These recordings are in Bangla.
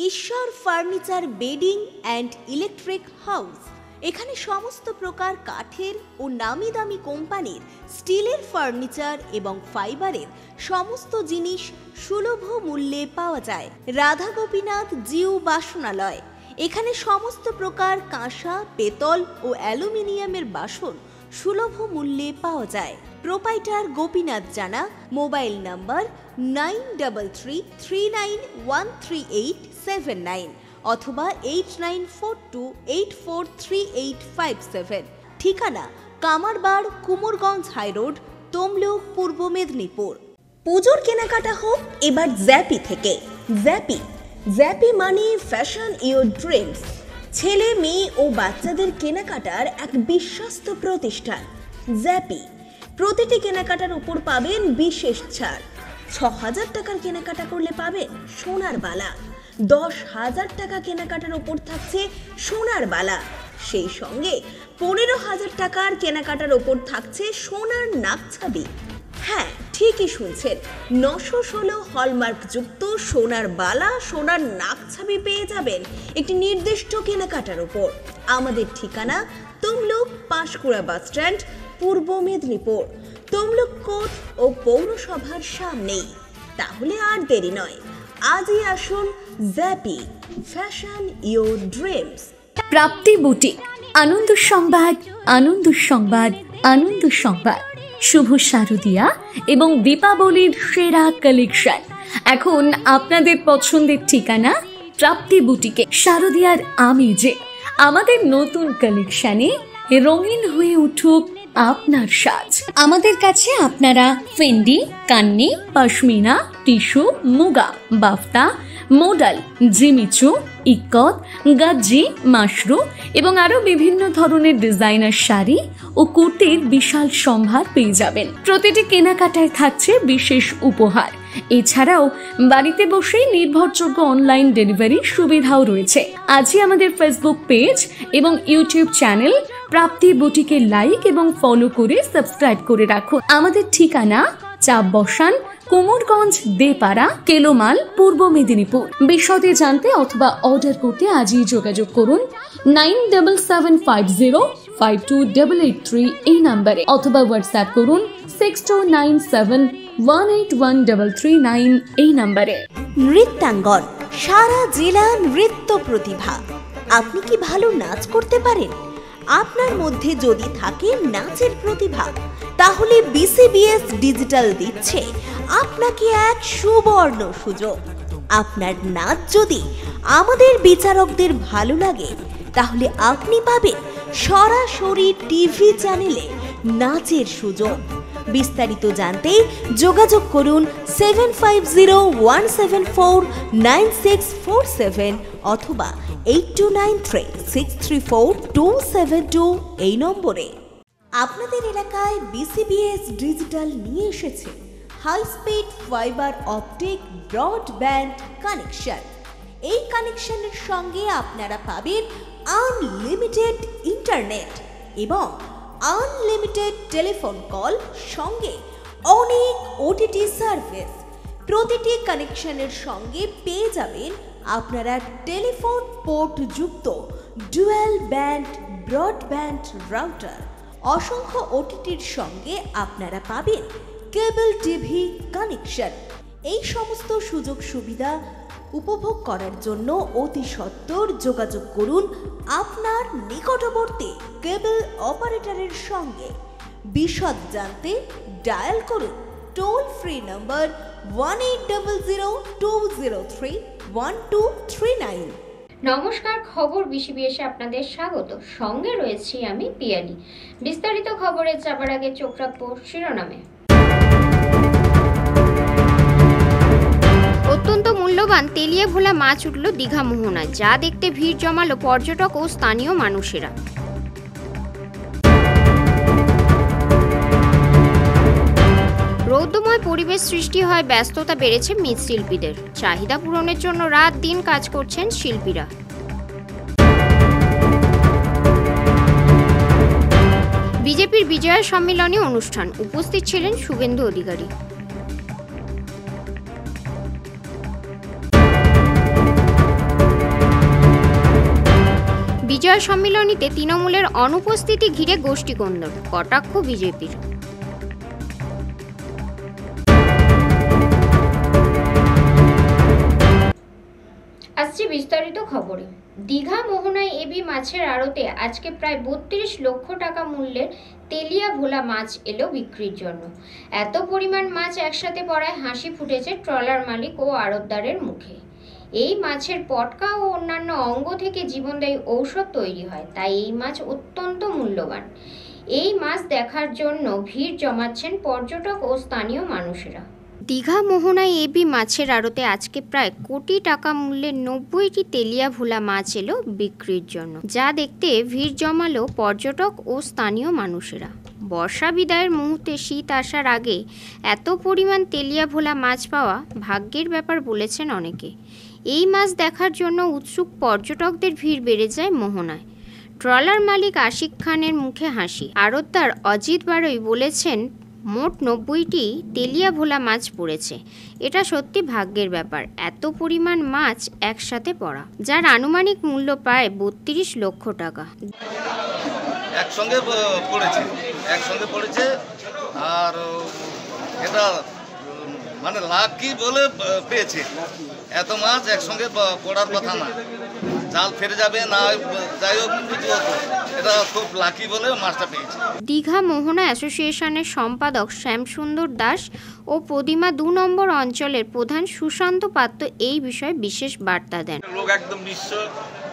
ঈশ্বর furniture bedding and electric house. এখানে সমস্ত প্রকার কাঠের ও নামি দামি কোম্পানির স্টিলের ফার্নিচার এবং ফাইবারের সমস্ত জিনিস সুলভ মূল্যে পাওয়া যায়। রাধা গোপীনাথ জিউ বাসনালয়। এখানে সমস্ত প্রকার কাঁসা, পেতল ও অ্যালুমিনিয়ামের বাসন সুলভ মূল্যে পাওয়া যায়। প্রোপাইটার গোপীনাথ জানা। মোবাইল নাম্বার 9333913879 অথবা 8942843857। ঠিকানা কামারবাড়, কুমোরগঞ্জ হাইরোড, তমলুক, পূর্ব মেদিনীপুর। পুজোর কেনাকাটা হোক এবার জ্যাপি থেকে। জ্যাপি মানে ফ্যাশন ইওর ড্রিমস। ছেলে, মেয়ে ও বাচ্চাদের কেনাকাটার এক বিশ্বস্ত প্রতিষ্ঠান জ্যাপি। প্রতিটি কেনাকাটার উপর পাবেন বিশেষ ছাড়। ৬,০০০ টাকার কেনাকাটা করলে পাবেন সোনার বালা। ১০,০০০ টাকা কেনাকাটার উপর থাকছে সোনার বালা। সেই সঙ্গে ১৫,০০০ টাকার কেনাকাটার উপর থাকছে সোনার নাকছাবি। হ্যাঁ, ঠিকই শুনছেন, ৯১৬ হলমার্ক যুক্ত সোনার বালা, সোনার নাকছাবি পেয়ে যাবেন একটি নির্দিষ্ট কেনাকাটার উপর। আমাদের ঠিকানা তমলুক পাঁশকুড়া বাস স্ট্যান্ড, পূর্ব মেদিনীপুর। তমলুক কোর্ট ও পৌরসভার সামনেই। তাহলে আর দেরি নয়, আজই আসুন জ্যাপি, fashion your dreams. Prapti boutique. আনন্দ সংবাদ, আনন্দ সংবাদ, আনন্দ সংবাদ। শুভ শারদিয়া এবং দীপাবলির সেরা কালেকশন এখন আপনাদের পছন্দের ঠিকানা প্রাপ্তি বুটিকে। শারদিয়ার আমেজে আমাদের নতুন কালেকশনে রঙিন হয়ে উঠুক আপনার সাজ। আমাদের কাছে আপনারা Fendi, Kanni, pashmina, tissue, muga, বাফতা, modal, Jimmy Choo, ikat, গাজ্জি, Mashru এবং আরো বিভিন্ন ধরনের ডিজাইনার শাড়ি ও কুর্তির বিশাল সম্ভার পেয়ে যাবেন। প্রতিটি কেনাকাটায় থাকছে বিশেষ উপহার। এছাড়াও বাড়িতে বসেই নির্ভরযোগ্য অনলাইন ডেলিভারি সুবিধাও রয়েছে। আজই আমাদের ফেসবুক পেজ এবং ইউটিউব চ্যানেল প্রাপ্তি বুটিকে লাইক এবং ফলো করে সাবস্ক্রাইব করে রাখুন। আমাদের ঠিকানা চাপ বসান, কুমোরগঞ্জ দেপাড়া, কেলোমাল, পূর্ব মেদিনীপুর। বিশদে জানতে অথবা অর্ডার করতে আজই যোগাযোগ করুন 9750528883 এই নাম্বারে, অথবা হোয়াটসঅ্যাপ করুন 6297181339 এই নাম্বারে। নৃত্যাঙ্গন, সারা জেলা নৃত্য প্রতিভা। আপনি কি ভালো নাচ করতে পারেন? আপনার মধ্যে যদি থাকে নাচের প্রতিভা, তাহলে বিসিবিএস ডিজিটাল দিচ্ছে আপনাকে এক সুবর্ণ সুযোগ। আপনার নাচ যদি আমাদের বিচারকদের ভালো লাগে, তাহলে আপনি পাবেন সরাসরি টিভি চ্যানেলে নাচের সুযোগ। বিস্তারিত জানতে যোগাযোগ করুন 7501749647 অথবা 8293634272 এই নম্বরে। আপনাদের এলাকায় বিসিবিএস ডিজিটাল নিয়ে এসেছে high speed fibre optic broadband connection. এই কানেকশনের সঙ্গে আপনারা পাবেন আনলিমিটেড ইন্টারনেট এবং আনলিমিটেড টেলিফোন কল, সঙ্গে অনেক ওটিটি সার্ভিস। প্রতিটি কানেকশনের সঙ্গে পেয়ে যাবেন আপনারা টেলিফোন পোর্ট যুক্ত ডুয়াল ব্যান্ড ব্রডব্যান্ড রাউটার। অসংখ্য ওটিটির সঙ্গে আপনারা পাবেন কেবল টিভি কানেকশন। এই সমস্ত সুযোগ সুবিধা উপভোগ করার জন্য অতি সত্বর যোগাযোগ করুন আপনার নিকটবর্তী কেবল অপারেটরের সঙ্গে। বিশদ জানতে ডায়াল করুন টোল ফ্রি নম্বর 1800203139। নমস্কার, খবর বিসিবিএসে আপনাদের স্বাগত। সঙ্গে রয়েছি আমি পিয়ালি। বিস্তারিত খবরে যাবার আগে চোখ রাখবো শিরোনামে। অত্যন্ত মূল্যবান তেলিয়ে ভোলা মাছ উঠল দীঘা মোহনায়, যা দেখতে ভিড় জমালো পর্যটক ও স্থানীয় মানুষেরা। রৌদ্রময় পরিবেশ সৃষ্টি হয়, ব্যস্ততা বেড়েছে মৃৎশিল্পীদের। চাহিদা পূরণের জন্য রাত দিন কাজ করছেন শিল্পীরা। বিজেপির বিজয়া সম্মেলনী অনুষ্ঠান, উপস্থিত ছিলেন শুভেন্দু অধিকারী। বিজয় সম্মিলনীতে তৃণমূলের অনুপস্থিতি ঘিরে গোষ্ঠীকন্দল, কটাক্ষ বিজেপির। আসছে বিস্তারিত খবরে। দীঘা মোহনায় এবি মাছের আড়তে আজকে প্রায় 32 লক্ষ টাকা মূল্যের তেলিয়া ভোলা মাছ এলো বিক্রির জন্য। এত পরিমাণ মাছ একসাথে পড়ায় হাসি ফুটেছে ট্রলার মালিক ও আড়তদারের মুখে। এই মাছের পটকা ও অন্যান্য অঙ্গ থেকে জীবনদায়ী ঔষধ তৈরি হয়, তাই এই মাছ অত্যন্ত মূল্যবান। এই মাছ দেখার জন্য ভিড় জমাচ্ছেন পর্যটক ও স্থানীয় মানুষেরা। দীঘা মোহনায় এবি মাছের আড়তে আজকে প্রায় কোটি টাকা মূল্যের 90টি তেলিয়া ভোলা মাছ এলো বিক্রির জন্য, যা দেখতে ভিড় জমালো পর্যটক ও স্থানীয় মানুষেরা। বর্ষা বিদায়ের মুহূর্তে শীত আসার আগে এত পরিমাণ তেলিয়া ভোলা মাছ পাওয়া ভাগ্যের ব্যাপার বলেছেন অনেকে। এই মাছ দেখার জন্য উৎসুক পর্যটকদের ভিড় বেড়ে যায় মোহনায়। ট্রলার মালিক আশিক খানের মুখে হাসি। আড়তদার অজিত বারই বলেছেন, মোট 90টি তেলিয়া ভোলা মাছ পড়েছে। এটা সত্যি ভাগ্যের ব্যাপার, এত পরিমাণ মাছ একসাথে পড়া, যার আনুমানিক মূল্য প্রায় 32 লক্ষ টাকা। একসঙ্গে পড়েছে আর এটা মানে লাকি বলে পেয়েছে। এত মাছ একসঙ্গে পড়ার কথা না, জাল ফেরে যাবে না, যাই হোক কিছু হতো, এটা খুব লাকি বলে মাছটা পেয়েছে। দীঘা মোহনা অ্যাসোসিয়েশনের সম্পাদক শ্যামসুন্দর দাস ও প্রতিমা 2 নম্বর অঞ্চলের প্রধান সুশান্ত পাত্র এই বিষয়ে বিশেষ বার্তা দেন। লোক একদম নিঃস্ব,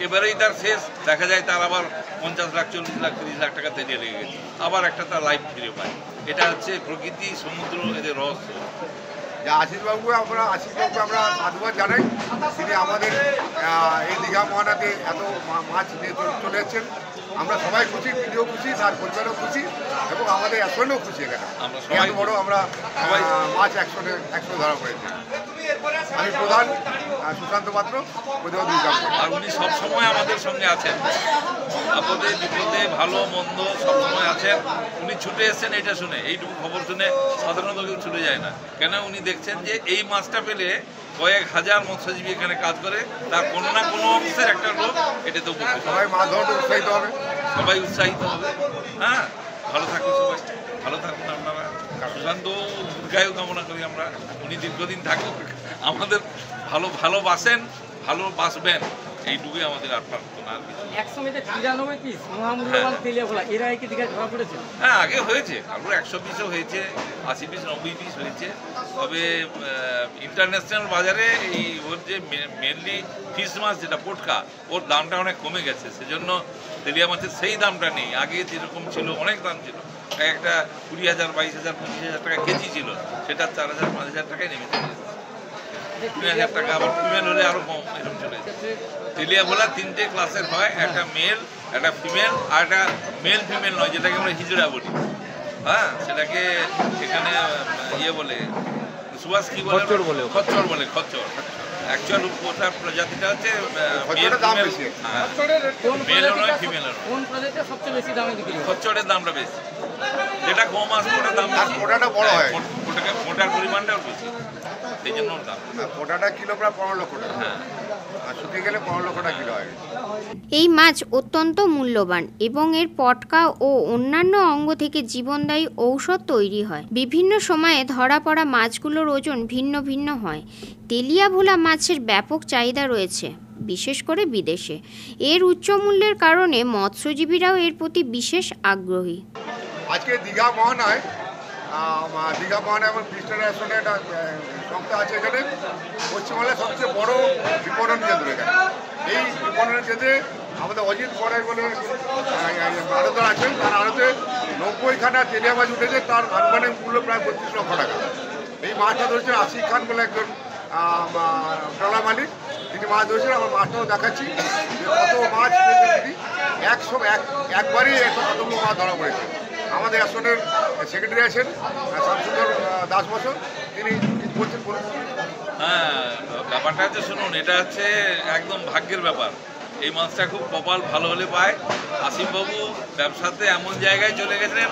এবারেই তার শেষ, দেখা যায় তার আবার 50 লাখ 40 লাখ 30 লাখ টাকা তেলিয়ে লেগে গেছে, আবার একটা তার লাইফ ফিরে পায়। এটা হচ্ছে প্রকৃতি, সমুদ্র, এদের রহস্য। আশিসবাবুকে আমরা সাধুবাদ জানাই। তিনি আমাদের এই দীঘা মোহনাতে এত মাছ নিয়ে চলে এসেছেন। আমরা সবাই খুশি, তিনিও খুশি, তার পরিবারও খুশি এবং আমাদের একসঙ্গেও খুশি। এখানে এত বড় আমরা মাছ একসঙ্গে ধরা পড়েছে। আমি প্রধান সুশান্ত পাত্র, আর উনি সবসময় আমাদের সঙ্গে আছেন, আপদে বিপদে ভালো মন্দ সবসময় আছেন। উনি ছুটে এসছেন এটা শুনে, এইটুকু খবর শুনে সাধারণত কেউ ছুটে যায় না। কেন উনি দেখছেন যে এই মাছটা পেলে কয়েক হাজার মৎস্যজীবী এখানে কাজ করে, তার কোনো না কোনো অংশের একটা লোক এটাতে উপকৃত। সবাই মাছ ধরতে উৎসাহিত হবে, সবাই উৎসাহিত হবে। হ্যাঁ, ভালো থাকুন সবাই, ভালো থাকুন আপনারা। সুশান্ত দীর্ঘায়ু কামনা করি আমরা, উনি দীর্ঘদিন থাকুক, আমাদের ভালোবাসেন, ভালোবাসবেন, এইটুকুই আমাদের আর প্রার্থনা। আর কিছু হ্যাঁ, আগে হয়েছে, আরও 100 পিসও হয়েছে, 80 পিস 90 পিস হয়েছে। তবে ইন্টারন্যাশনাল বাজারে এই ওর যে মেনলি ফিশ মাছ যেটা পটকা, ওর দামটা অনেক কমে গেছে, সেজন্য তেলিয়া মাছের সেই দামটা নেই। আগে যেরকম ছিল অনেক দাম ছিল, একটা 20,000 22,000 25,000 টাকা কেজি ছিল, সেটা 4,000 5,000 টাকায় নেমে চলে যাচ্ছে। 20,000 টাকা, আবার ফিমেল হলে আরও কম, এরকম চলে যাচ্ছে। তেলিয়া ভোলা 3টে ক্লাসের হয়, একটা মেল, একটা ফিমেল আর একটা মেল ফিমেল নয়, যেটাকে আমরা হিজড়া বলি। হ্যাঁ, সেটাকে এখানে বলে সুভাষ কি বলে, খচ্চর বলে। খচ্চর অ্যাকচুয়াল ওটার প্রজাতিটা হচ্ছে মেলও নয় ফিমেলও নয়। খচ্চরের দামটা বেশি, যেটা কম আসবে ওটার দাম বেশি, ওটার পরিমাণটাও বেশি, সেই জন্য ওর দাম। ওটাটা কিলো প্রায় 15 লক্ষ টাকা। হ্যাঁ, শুকিয়ে গেলে 15 লক্ষ টাকা কিলো হয়। এই মাছ অত্যন্ত মূল্যবান এবং এর পটকা ও অন্যান্য অঙ্গ থেকে জীবনদায়ী ঔষধ তৈরি হয়। বিভিন্ন সময়ে ধরা পড়া মাছগুলোর ওজন ভিন্ন ভিন্ন হয়। তেলিয়া ভোলা মাছের ব্যাপক চাহিদা রয়েছে, বিশেষ করে বিদেশে। এর উচ্চ মূল্যের কারণে মৎস্যজীবীরাও এর প্রতি বিশেষ আগ্রহী। আজকে দীঘা মোহনায় এবং ফিস্টার অ্যাসোসিয়েশনের একটা সংস্থা আছে এখানে, পশ্চিমবাংলার সবচেয়ে বড় বিপণন কেন্দ্র। এখানে এই বিপণন কেন্দ্রে আমাদের অজিত বড়াই বলে আড়তদার আছেন, তার আড়তে 90খানা তেলিয়া মাছ উঠেছে, তার আনুমানিক মূল্য প্রায় 32 লক্ষ টাকা। এই মাছটা ধরেছেন আশিক খান বলে একজন ট্রলার মালিক, তিনি মাছ ধরেছেন। আমার মাছটাও দেখাচ্ছি যে কত মাছ তিনি একবারই কতগুলো মাছ ধরা পড়েছে। আমাদের অ্যাসোসিয়েশনের সেক্রেটারি আছেন শ্যামসুন্দর দাস বছর, তিনি বলছেন। হ্যাঁ, ব্যাপারটা হচ্ছে শুনুন, এটা হচ্ছে একদম ভাগ্যের ব্যাপার। এই মাছটা খুব কপাল ভালো হলে পায়। আসিফবাবু ব্যবসাতে এমন জায়গায় চলে গেছেন,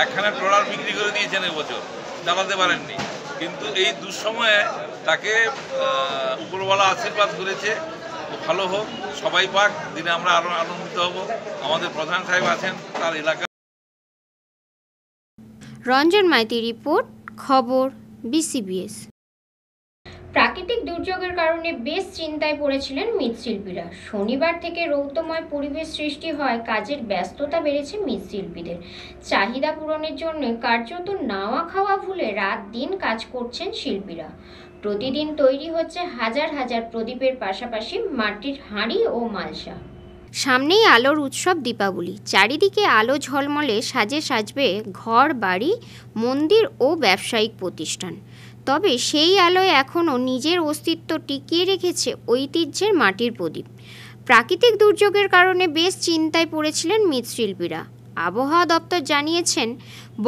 একখানা ট্রলার বিক্রি করে দিয়েছেন এবছর, চালাতে পারেননি, কিন্তু এই দুঃসময়ে তাকে উপরওয়ালা আশীর্বাদ করেছে, ভালো হোক, সবাই পাক, দিনে আমরা আরও আনন্দিত হব। আমাদের প্রধান সাহেব আছেন, তার এলাকা। রঞ্জন মাইতি রিপোর্ট, খবর BCBS। প্রাকৃতিক দুর্যোগের কারণে বেশ চিন্তায় পড়েছিলেন মৃৎশিল্পীরা। শনিবার থেকে রৌদ্রময় পরিবেশ সৃষ্টি হয়, কাজের ব্যস্ততা বেড়েছে মৃৎশিল্পীদের। চাহিদা পূরণের জন্য কার্যত নাওয়া খাওয়া ভুলে রাত দিন কাজ করছেন শিল্পীরা। প্রতিদিন তৈরি হচ্ছে হাজার হাজার প্রদীপের পাশাপাশি মাটির হাঁড়ি ও মালসা। সামনেই আলোর উৎসব দীপাবলি। চারিদিকে আলো ঝলমলে সাজে সাজবে ঘর, বাড়ি, মন্দির ও ব্যবসায়িক প্রতিষ্ঠান। তবে সেই আলোয় এখনও নিজের অস্তিত্ব টিকিয়ে রেখেছে ঐতিহ্যের মাটির প্রদীপ। প্রাকৃতিক দুর্যোগের কারণে বেশ চিন্তায় পড়েছিলেন মৃৎশিল্পীরা। আবহাওয়া দপ্তর জানিয়েছেন,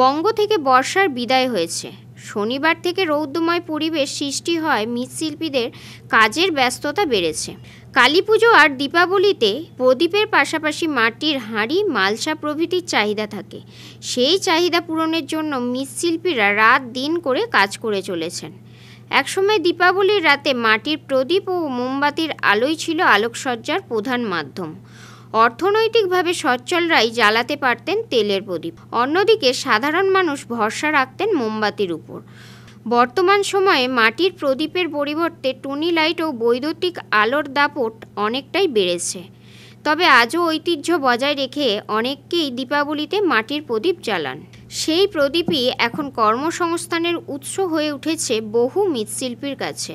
বঙ্গ থেকে বর্ষার বিদায় হয়েছে। শনিবার থেকে রৌদ্রময় পরিবেশ সৃষ্টি হয়, মৃৎশিল্পীদের কাজের ব্যস্ততা বেড়েছে। কালী পুজো আর দীপাবলিতে প্রদীপের পাশাপাশি মাটির হাঁড়ি, মালসা প্রভৃতির চাহিদা থাকে। সেই চাহিদা পূরণের জন্য মৃৎশিল্পীরা রাত দিন করে কাজ করে চলেছেন। একসময় দীপাবলির রাতে মাটির প্রদীপ ও মোমবাতির আলোই ছিল আলোকসজ্জার প্রধান মাধ্যম। অর্থনৈতিকভাবে সচ্ছলরাই জ্বালাতে পারতেন তেলের প্রদীপ। অন্যদিকে সাধারণ মানুষ ভরসা রাখতেন মোমবাতির উপর। বর্তমান সময়ে মাটির প্রদীপের পরিবর্তে টুনি লাইট ও বৈদ্যুতিক আলোর দাপট অনেকটাই বেড়েছে। তবে আজও ঐতিহ্য বজায় রেখে অনেকেই দীপাবলিতে মাটির প্রদীপ জ্বালান। সেই প্রদীপই এখন কর্মসংস্থানের উৎস হয়ে উঠেছে বহু মৃৎশিল্পীর কাছে।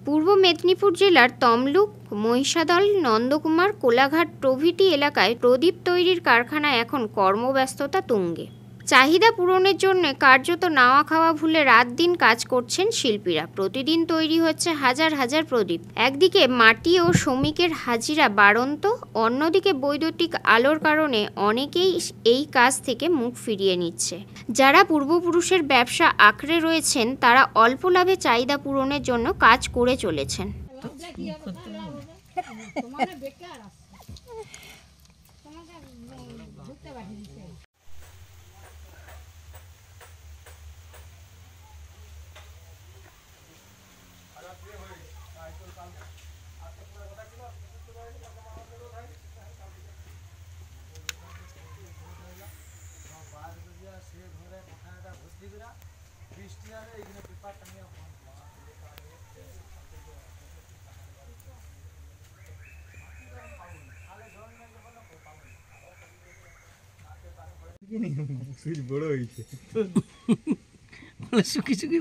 পূর্ব মেদিনীপুর জেলার তমলুক, মহিষাদল, নন্দকুমার, কোলাঘাট প্রভৃতি এলাকায় প্রদীপ তৈরির কারখানা এখন কর্মব্যস্ততা তুঙ্গে। চাহিদা পূরণের জন্য কার্যত নাওয়া খাওয়া ভুলে রাত দিন কাজ করছেন শিল্পীরা। প্রতিদিন তৈরি হচ্ছে হাজার হাজার প্রদীপ। একদিকে মাটি ও শ্রমিকের হাজিরা বাড়ন্ত, অন্যদিকে বৈদ্যুতিক আলোর কারণে অনেকেই এই কাজ থেকে মুখ ফিরিয়ে নিচ্ছে। যারা পূর্বপুরুষের ব্যবসা আঁকড়ে রয়েছেন, তারা অল্প লাভে চাহিদা পূরণের জন্য কাজ করে চলেছেন। বড় হয়েছে শুকি শুকি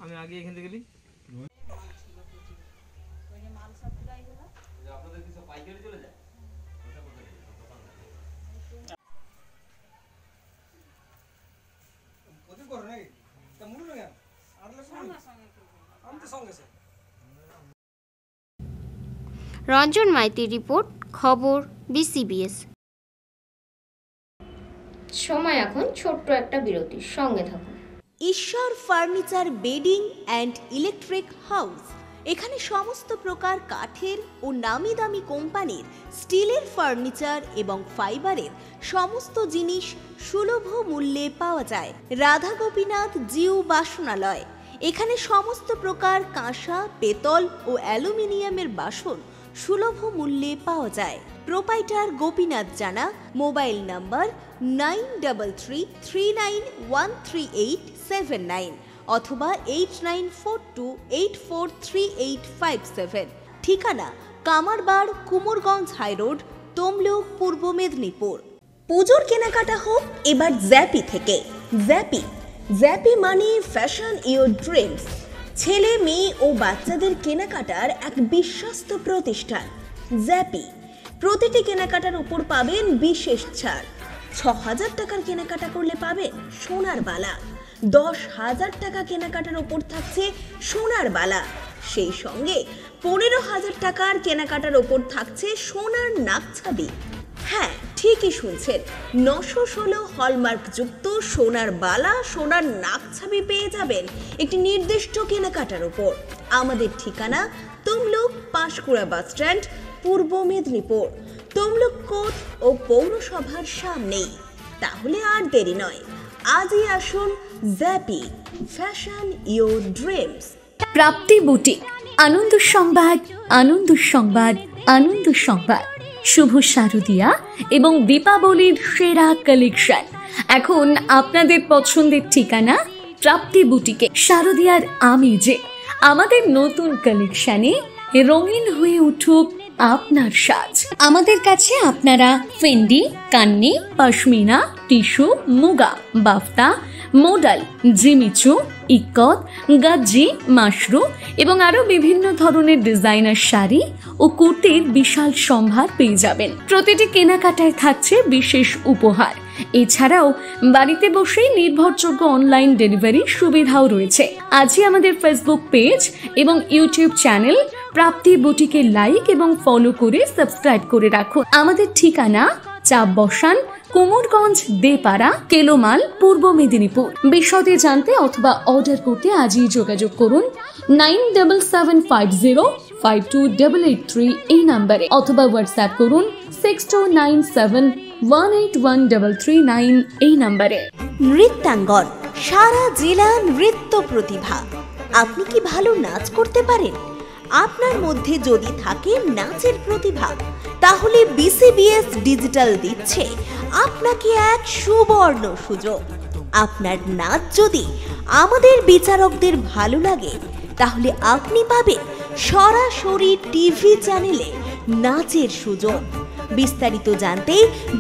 আমি আগে এখান থেকে গেলি। রঞ্জন মাইতি রিপোর্ট, খবর BCBS। সময় এখন ছোট্ট একটা বিরতির, সঙ্গে থাকুন। ঈশ্বর furniture bedding and electric house. এখানে সমস্ত প্রকার কাঠের ও নামি দামি কোম্পানির স্টিলের ফার্নিচার এবং ফাইবারের সমস্ত জিনিস সুলভ মূল্যে পাওয়া যায়। রাধা গোপীনাথ জিউ বাসনালয়। এখানে সমস্ত প্রকার কাঁসা, পেতল ও অ্যালুমিনিয়ামের বাসন সুলভ মূল্যে পাওয়া যায়। প্রোপাইটার গোপীনাথ জানা। মোবাইল নাম্বার 9333913879 অথবা 8942843857। ঠিকানা কামারবাড়, কুমোরগঞ্জ হাইরোড, তমলুক, পূর্ব মেদিনীপুর। পুজোর কেনাকাটা হোক এবার জ্যাপি থেকে। জ্যাপি মানে ফ্যাশন ইওর ড্রিমস। ছেলে, মেয়ে ও বাচ্চাদের কেনাকাটার এক বিশ্বস্ত প্রতিষ্ঠান জ্যাপি। প্রতিটি কেনাকাটার উপর পাবেন বিশেষ ছাড়। ৬,০০০ টাকার কেনাকাটা করলে পাবেন সোনার বালা। ১০,০০০ টাকা কেনাকাটার উপর থাকছে সোনার বালা। সেই সঙ্গে ১৫,০০০ টাকার কেনাকাটার উপর থাকছে সোনার নাকছাবি। হ্যাঁ, ঠিকই শুনছেন, ৯১৬ হলমার্কযুক্ত সোনার বালা, সোনার নাকছাবি পেয়ে যাবেন একটি নির্দিষ্ট কেনাকাটার উপর। আমাদের ঠিকানা তমলুক, পাঁশকুড়া বাসস্ট্যান্ড, পূর্ব মেদিনীপুর। তমলুক কোর্ট ও পৌরসভার সামনেই। তাহলে আর দেরি নয়, আজই আসুন জ্যাপি, fashion your dreams. Prapti boutique আনন্দ সংবাদ, আনন্দ সংবাদ, আনন্দ সংবাদ। শুভ শারদিয়া এবং দীপাবলির সেরা কালেকশন এখন আপনাদের পছন্দের ঠিকানা প্রাপ্তি বুটিকে। শারদিয়ার আমেজে আমাদের নতুন কালেকশনে রঙিন হয়ে উঠুক আপনার সাজ। আমাদের কাছে আপনারা Fendi, Kanni, pashmina, tissue, muga, বাফতা, modal, Jimmy Choo, ikat, গাজ্জি, Mashru এবং আরো বিভিন্ন ধরনের ডিজাইনার শাড়ি ও কুর্তির বিশাল সম্ভার পেয়ে যাবেন। প্রতিটি কেনাকাটায় থাকছে বিশেষ উপহার। এছাড়াও বাড়িতে বসেই নির্ভরযোগ্য অনলাইন ডেলিভারি সুবিধাও রয়েছে। আজই আমাদের ফেসবুক পেজ এবং ইউটিউব চ্যানেল প্রাপ্তি বুটিকে লাইক এবং ফলো করে সাবস্ক্রাইব করে রাখুন। আমাদের ঠিকানা চাপ বসান, কুমোরগঞ্জ, দেপাড়া, কেলোমাল, পূর্ব মেদিনীপুর। বিশদে জানতে অথবা অর্ডার করতে আজই যোগাযোগ করুন 9775052883 এই নাম্বারে, অথবা হোয়াটসঅ্যাপ করুন 6297181339 এই নাম্বারে। নৃত্যাঙ্গন, সারা জেলা নৃত্য প্রতিভা। আপনি কি ভালো নাচ করতে পারেন? আপনার মধ্যে যদি থাকে নাচের প্রতিভা, তাহলে বিসিবিএস ডিজিটাল দিচ্ছে আপনাকে এক সুবর্ণ সুযোগ। আপনার নাচ যদি আমাদের বিচারকদের ভালো লাগে, তাহলে আপনি পাবেন সরাসরি টিভি চ্যানেলে নাচের সুযোগ। বিস্তারিত জানতে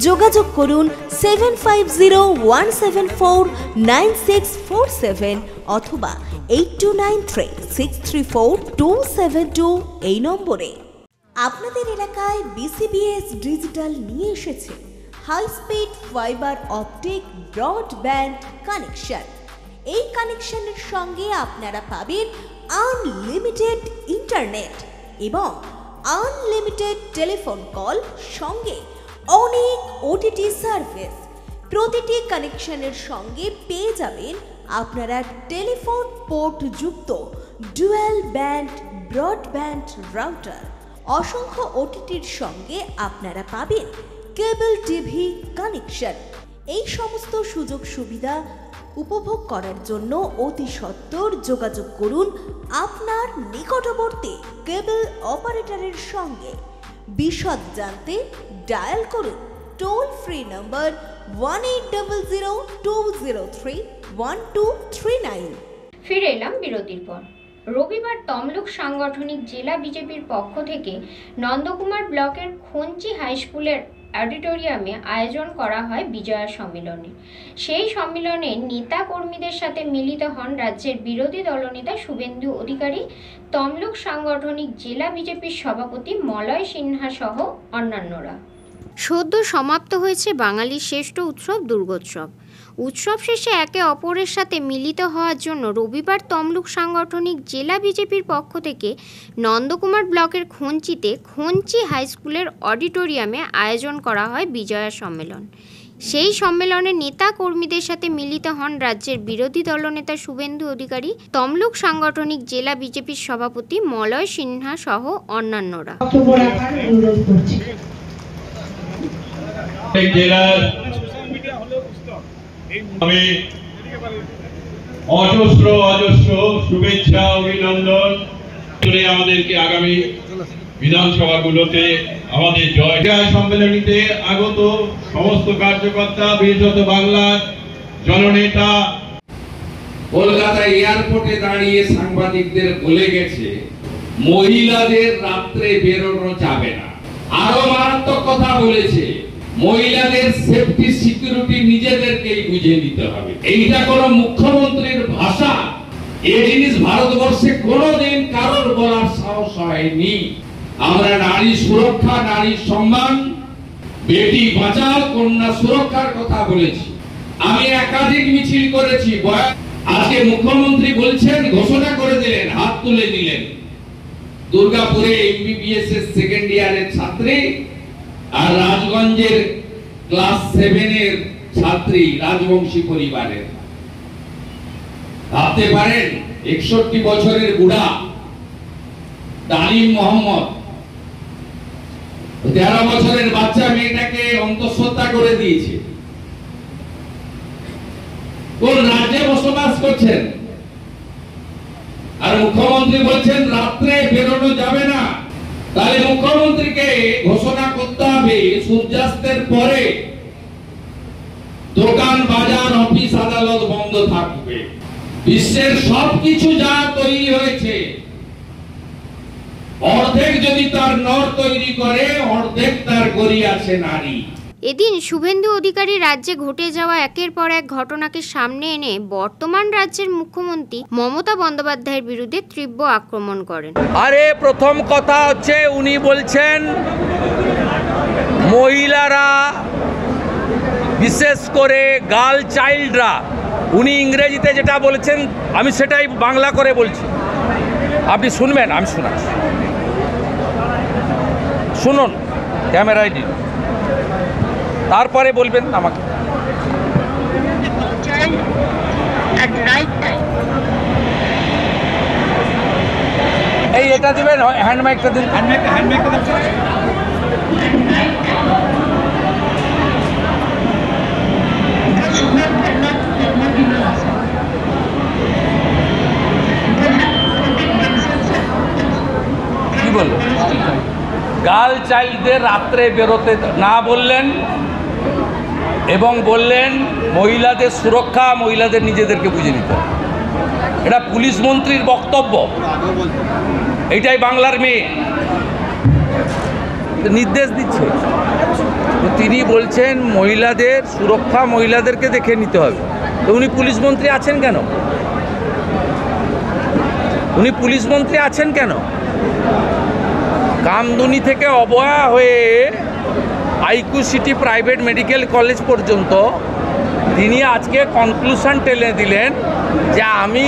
যোগাযোগ করুন 7501749647 অথবা 8293634272 এই নম্বরে। আপনাদের এলাকায় বিসিবিএস ডিজিটাল নিয়ে এসেছে high speed fibre optic broadband connection. এই কানেকশনের সঙ্গে আপনারা পাবেন আনলিমিটেড ইন্টারনেট এবং আনলিমিটেড টেলিফোন কল, সঙ্গে অনেক ওটিটি সার্ভিস। প্রতিটি কানেকশনের সঙ্গে পেয়ে যাবেন আপনারা টেলিফোন পোর্ট যুক্ত ডুয়াল ব্যান্ড ব্রডব্যান্ড রাউটার। অসংখ্য ওটিটির সঙ্গে আপনারা পাবেন কেবল টিভি কানেকশন। এই সমস্ত সুযোগ সুবিধা উপভোগ করার জন্য অতি সত্বর যোগাযোগ করুন আপনার নিকটবর্তী কেবল অপারেটরের সঙ্গে। বিশদ জানতে ডায়াল করুন টোল ফ্রি নম্বর 1800203139। ফিরে এলাম বিরতির পর। রবিবার তমলুক সাংগঠনিক জেলা বিজেপির পক্ষ থেকে নন্দকুমার ব্লকের খঞ্চি হাই স্কুলের অডিটোরিয়ামে আয়োজন করা হয় বিজয়া সম্মেলনে। সেই সম্মেলনে নেতা কর্মীদের সাথে মিলিত হন রাজ্যের বিরোধী দলনেতা শুভেন্দু অধিকারী, তমলুক সাংগঠনিক জেলা বিজেপির সভাপতি মলয় সিনহা সহ অন্যান্যরা। সদ্য সমাপ্ত হয়েছে বাঙালির শ্রেষ্ঠ উৎসব দুর্গোৎসব। উৎসব শেষে একে অপরের সাথে মিলিত হওয়ার জন্য রবিবার তমলুক সাংগঠনিক জেলা বিজেপির পক্ষ থেকে নন্দকুমার ব্লকের খঞ্চিতে খঞ্চি হাই স্কুলের অডিটোরিয়ামে আয়োজন করা হয় বিজয়া সম্মেলন। সেই সম্মেলনে নেতা কর্মীদের সাথে মিলিত হন রাজ্যের বিরোধী দলনেতা শুভেন্দু অধিকারী, তমলুক সাংগঠনিক জেলা বিজেপির সভাপতি মলয় সিনহা সহ অন্যান্যরা। আমি অজস্র শুভেচ্ছা অভিনন্দন করে আমাদেরকে আগামী বিধানসভাগুলোতে আমাদের জয় সম্মেলনীতে আগত সমস্ত কার্যকর্তা, বিশেষত বাংলার জননেতা। কলকাতা এয়ারপোর্টে দাঁড়িয়ে সাংবাদিকদের বলে গেছে মহিলাদের রাত্রে বেরোনো যাবে না। আরো মারাত্মক কথা বলেছে, মহিলাদের সেফটি সিকিউরিটি নিজেদেরকেই বুঝে নিতে হবে। এইটা কোন মুখ্যমন্ত্রীর ভাষা? এই জিনিস ভারতবর্ষে কোনোদিন কারোর বলার সাহস হয়নি। আমরা নারী সুরক্ষা, নারী সম্মান, বেটি বাঁচাও, কন্যা সুরক্ষার কথা বলেছি। আমি একাধিক মিছিল করেছি। আজকে মুখ্যমন্ত্রী বলছেন, ঘোষণা করে দিলেন, হাত তুলে দিলেন, দুর্গাপুরে এমবিবিএস এর সেকেন্ড ইয়ারের ছাত্রী আর রাজগঞ্জের ক্লাস 7 এর ছাত্রী, রাজবংশী পরিবারের। ভাবতে পারেন 61 বছরের বুড়া ডালিম মোহাম্মদ 13 বছরের বাচ্চা মেয়েটাকে অন্তঃসত্ত্বা করে দিয়েছে। কোন রাজ্যে বসবাস করছেন? আর মুখ্যমন্ত্রী বলছেন রাত্রে বেরোনো যাবে না, তাহলে মুখ্যমন্ত্রীকে ঘোষণা করতে হবে সূর্যাস্তের পরে দোকান বাজার অফিস আদালত বন্ধ থাকবে। বিশ্বের সবকিছু যা তৈরি হয়েছে অর্ধেক যদি তার নর তৈরি করে, অর্ধেক তার গড়িয়াছে নারী। এদিন শুভেন্দু অধিকারী রাজ্যে ঘটে যাওয়া একের পর এক ঘটনাকে সামনে এনে বর্তমান রাজ্যের মুখ্যমন্ত্রী মমতা বন্দ্যোপাধ্যায়ের বিরুদ্ধে তীব্র আক্রমণ করেন। আরে প্রথম কথা হচ্ছে উনি বলছেন মহিলারা, বিশেষ করে গার্ল চাইল্ডরা, উনি ইংরেজিতে যেটা বলেছেন আমি সেটাই বাংলা করে বলছি, আপনি শুনবেন, আমি শোনাচ্ছি, শুনুন ক্যামেরায় দিন, তারপরে বলবেন আমাকে। এই এটা দিবেন, হ্যান্ড মাইকটা দিন, কি বললো? গার্ল চাইল্ডদের রাত্রে বেরোতে না বললেন এবং বললেন মহিলাদের সুরক্ষা, মহিলাদের নিজেদেরকে বুঝে নিতে। এটা পুলিশ মন্ত্রীর বক্তব্য, এইটাই বাংলার মেয়ে নির্দেশ দিচ্ছে। তো তিনি বলছেন মহিলাদের সুরক্ষা, মহিলাদেরকে দেখে নিতে হবে। তো উনি পুলিশ মন্ত্রী আছেন কেন? উনি পুলিশ মন্ত্রী আছেন কেন? কামদুনি থেকে অবয়া হয়ে IQ city private medical college পর্যন্ত তিনি আজকে কনক্লুশন টেনে দিলেন যে আমি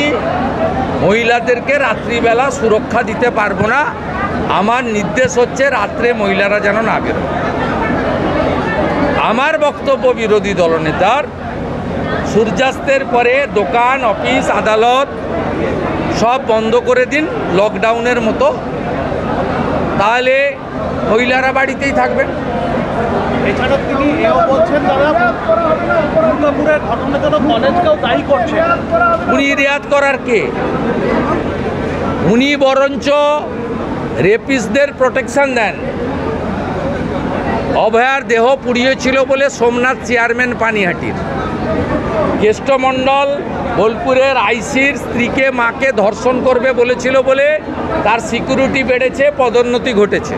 মহিলাদেরকে রাত্রিবেলা সুরক্ষা দিতে পারবো না, আমার নির্দেশ হচ্ছে রাত্রে মহিলারা যেন না বেরোয়। আমার বক্তব্য বিরোধী দলনেতার, সূর্যাস্তের পরে দোকান, অফিস, আদালত সব বন্ধ করে দিন লকডাউনের মতো, তাহলে মহিলারা বাড়িতেই থাকবেন। এছাড়া তিনি এও বলছেন দাদা দুর্গাপুরের ঘটনা জন্য কলেজকেও দায়ী করছে। উনি রেয়াত করার কে? উনি বরঞ্চ রেপিস্টদের প্রোটেকশন দেন। অভয়ার দেহ পুড়িয়েছিল বলে সোমনাথ চেয়ারম্যান পানিহাটির, কেষ্টমণ্ডল বোলপুরের আইসির স্ত্রীকে, মাকে ধর্ষণ করবে বলেছিল বলে তার সিকিউরিটি বেড়েছে, পদোন্নতি ঘটেছে।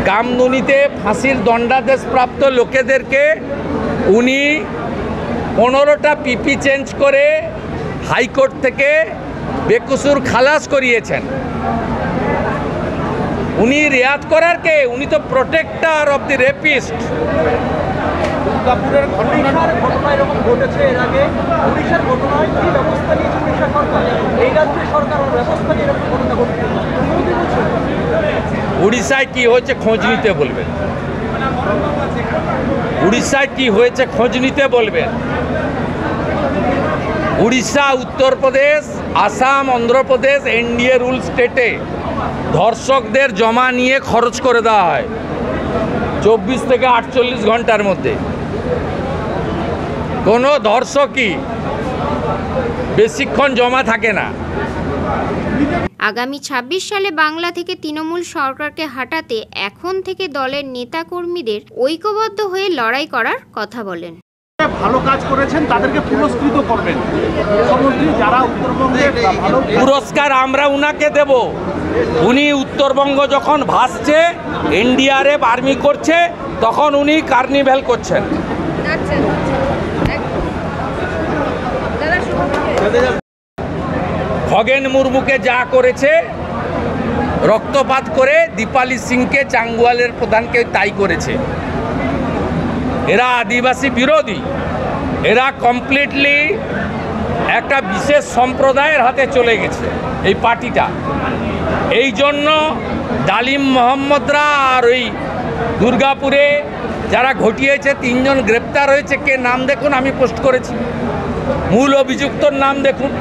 কামদুনিতে ফাঁসির দণ্ডাদেশপ্রাপ্ত লোকেদেরকে উনি 15টা পিপি চেঞ্জ করে হাইকোর্ট থেকে বেকসুর খালাস করিয়েছেন। উনি রেয়াত করার কে? উনি তো প্রোটেক্টর অফ দি রেপিস্ট। দুর্গাপুরের ঘটনা এরকম ঘটেছে এর আগে, পুলিশের ঘটনায় কি ব্যবস্থা নিয়েছে উড়িষ্যা সরকার? এই রাজ্যের সরকার ব্যবস্থা নিয়ে এরকম ঘটনা ঘটছে। উড়িষ্যায় কি হয়েছে খোঁজ নিতে বলবেন, উড়িষ্যায় কি হয়েছে খোঁজ নিতে বলবেন। উড়িষ্যা, উত্তরপ্রদেশ, আসাম, অন্ধ্রপ্রদেশ এনডিএ রুল স্টেটে ধর্ষকদের জমা নিয়ে খরচ করে দেওয়া হয় 24 থেকে 48 ঘন্টার মধ্যে। কোনো ধর্ষকই বেশিক্ষণ জমা থাকে না। আগামী 26 সালে বাংলা থেকে তৃণমূল সরকারকে হাঁটাতে এখন থেকে দলের নেতাকর্মীদের ঐক্যবদ্ধ হয়ে লড়াই করার কথা বলেন। ভালো কাজ করেছেন তাদেরকে পুরস্কৃত করবেন মুখ্যমন্ত্রী, যারা উত্তরবঙ্গে ভালো পুরস্কার আমরা উনাকে দেব। উনি উত্তরবঙ্গ যখন ভাসছে, এনডিআরএফ আর্মি করছে, তখন উনি কার্নিভ্যাল করছেন। খগেন মুর্মুকে যা করেছে, রক্তপাত করে দীপালি সিংকে, চাঙ্গুয়ালের প্রধানকে তাই করেছে। এরা আদিবাসী বিরোধী, এরা কমপ্লিটলি একটা বিশেষ সম্প্রদায়ের হাতে চলে গেছে এই পার্টিটা। এই জন্য ডালিম মোহাম্মদরা আর ওই দুর্গাপুরে যারা ঘটিয়েছে 3 জন গ্রেপ্তার হয়েছে। কে নাম দেখুন, আমি পোস্ট করেছি, মূল অভিযুক্তর নাম দেখুন।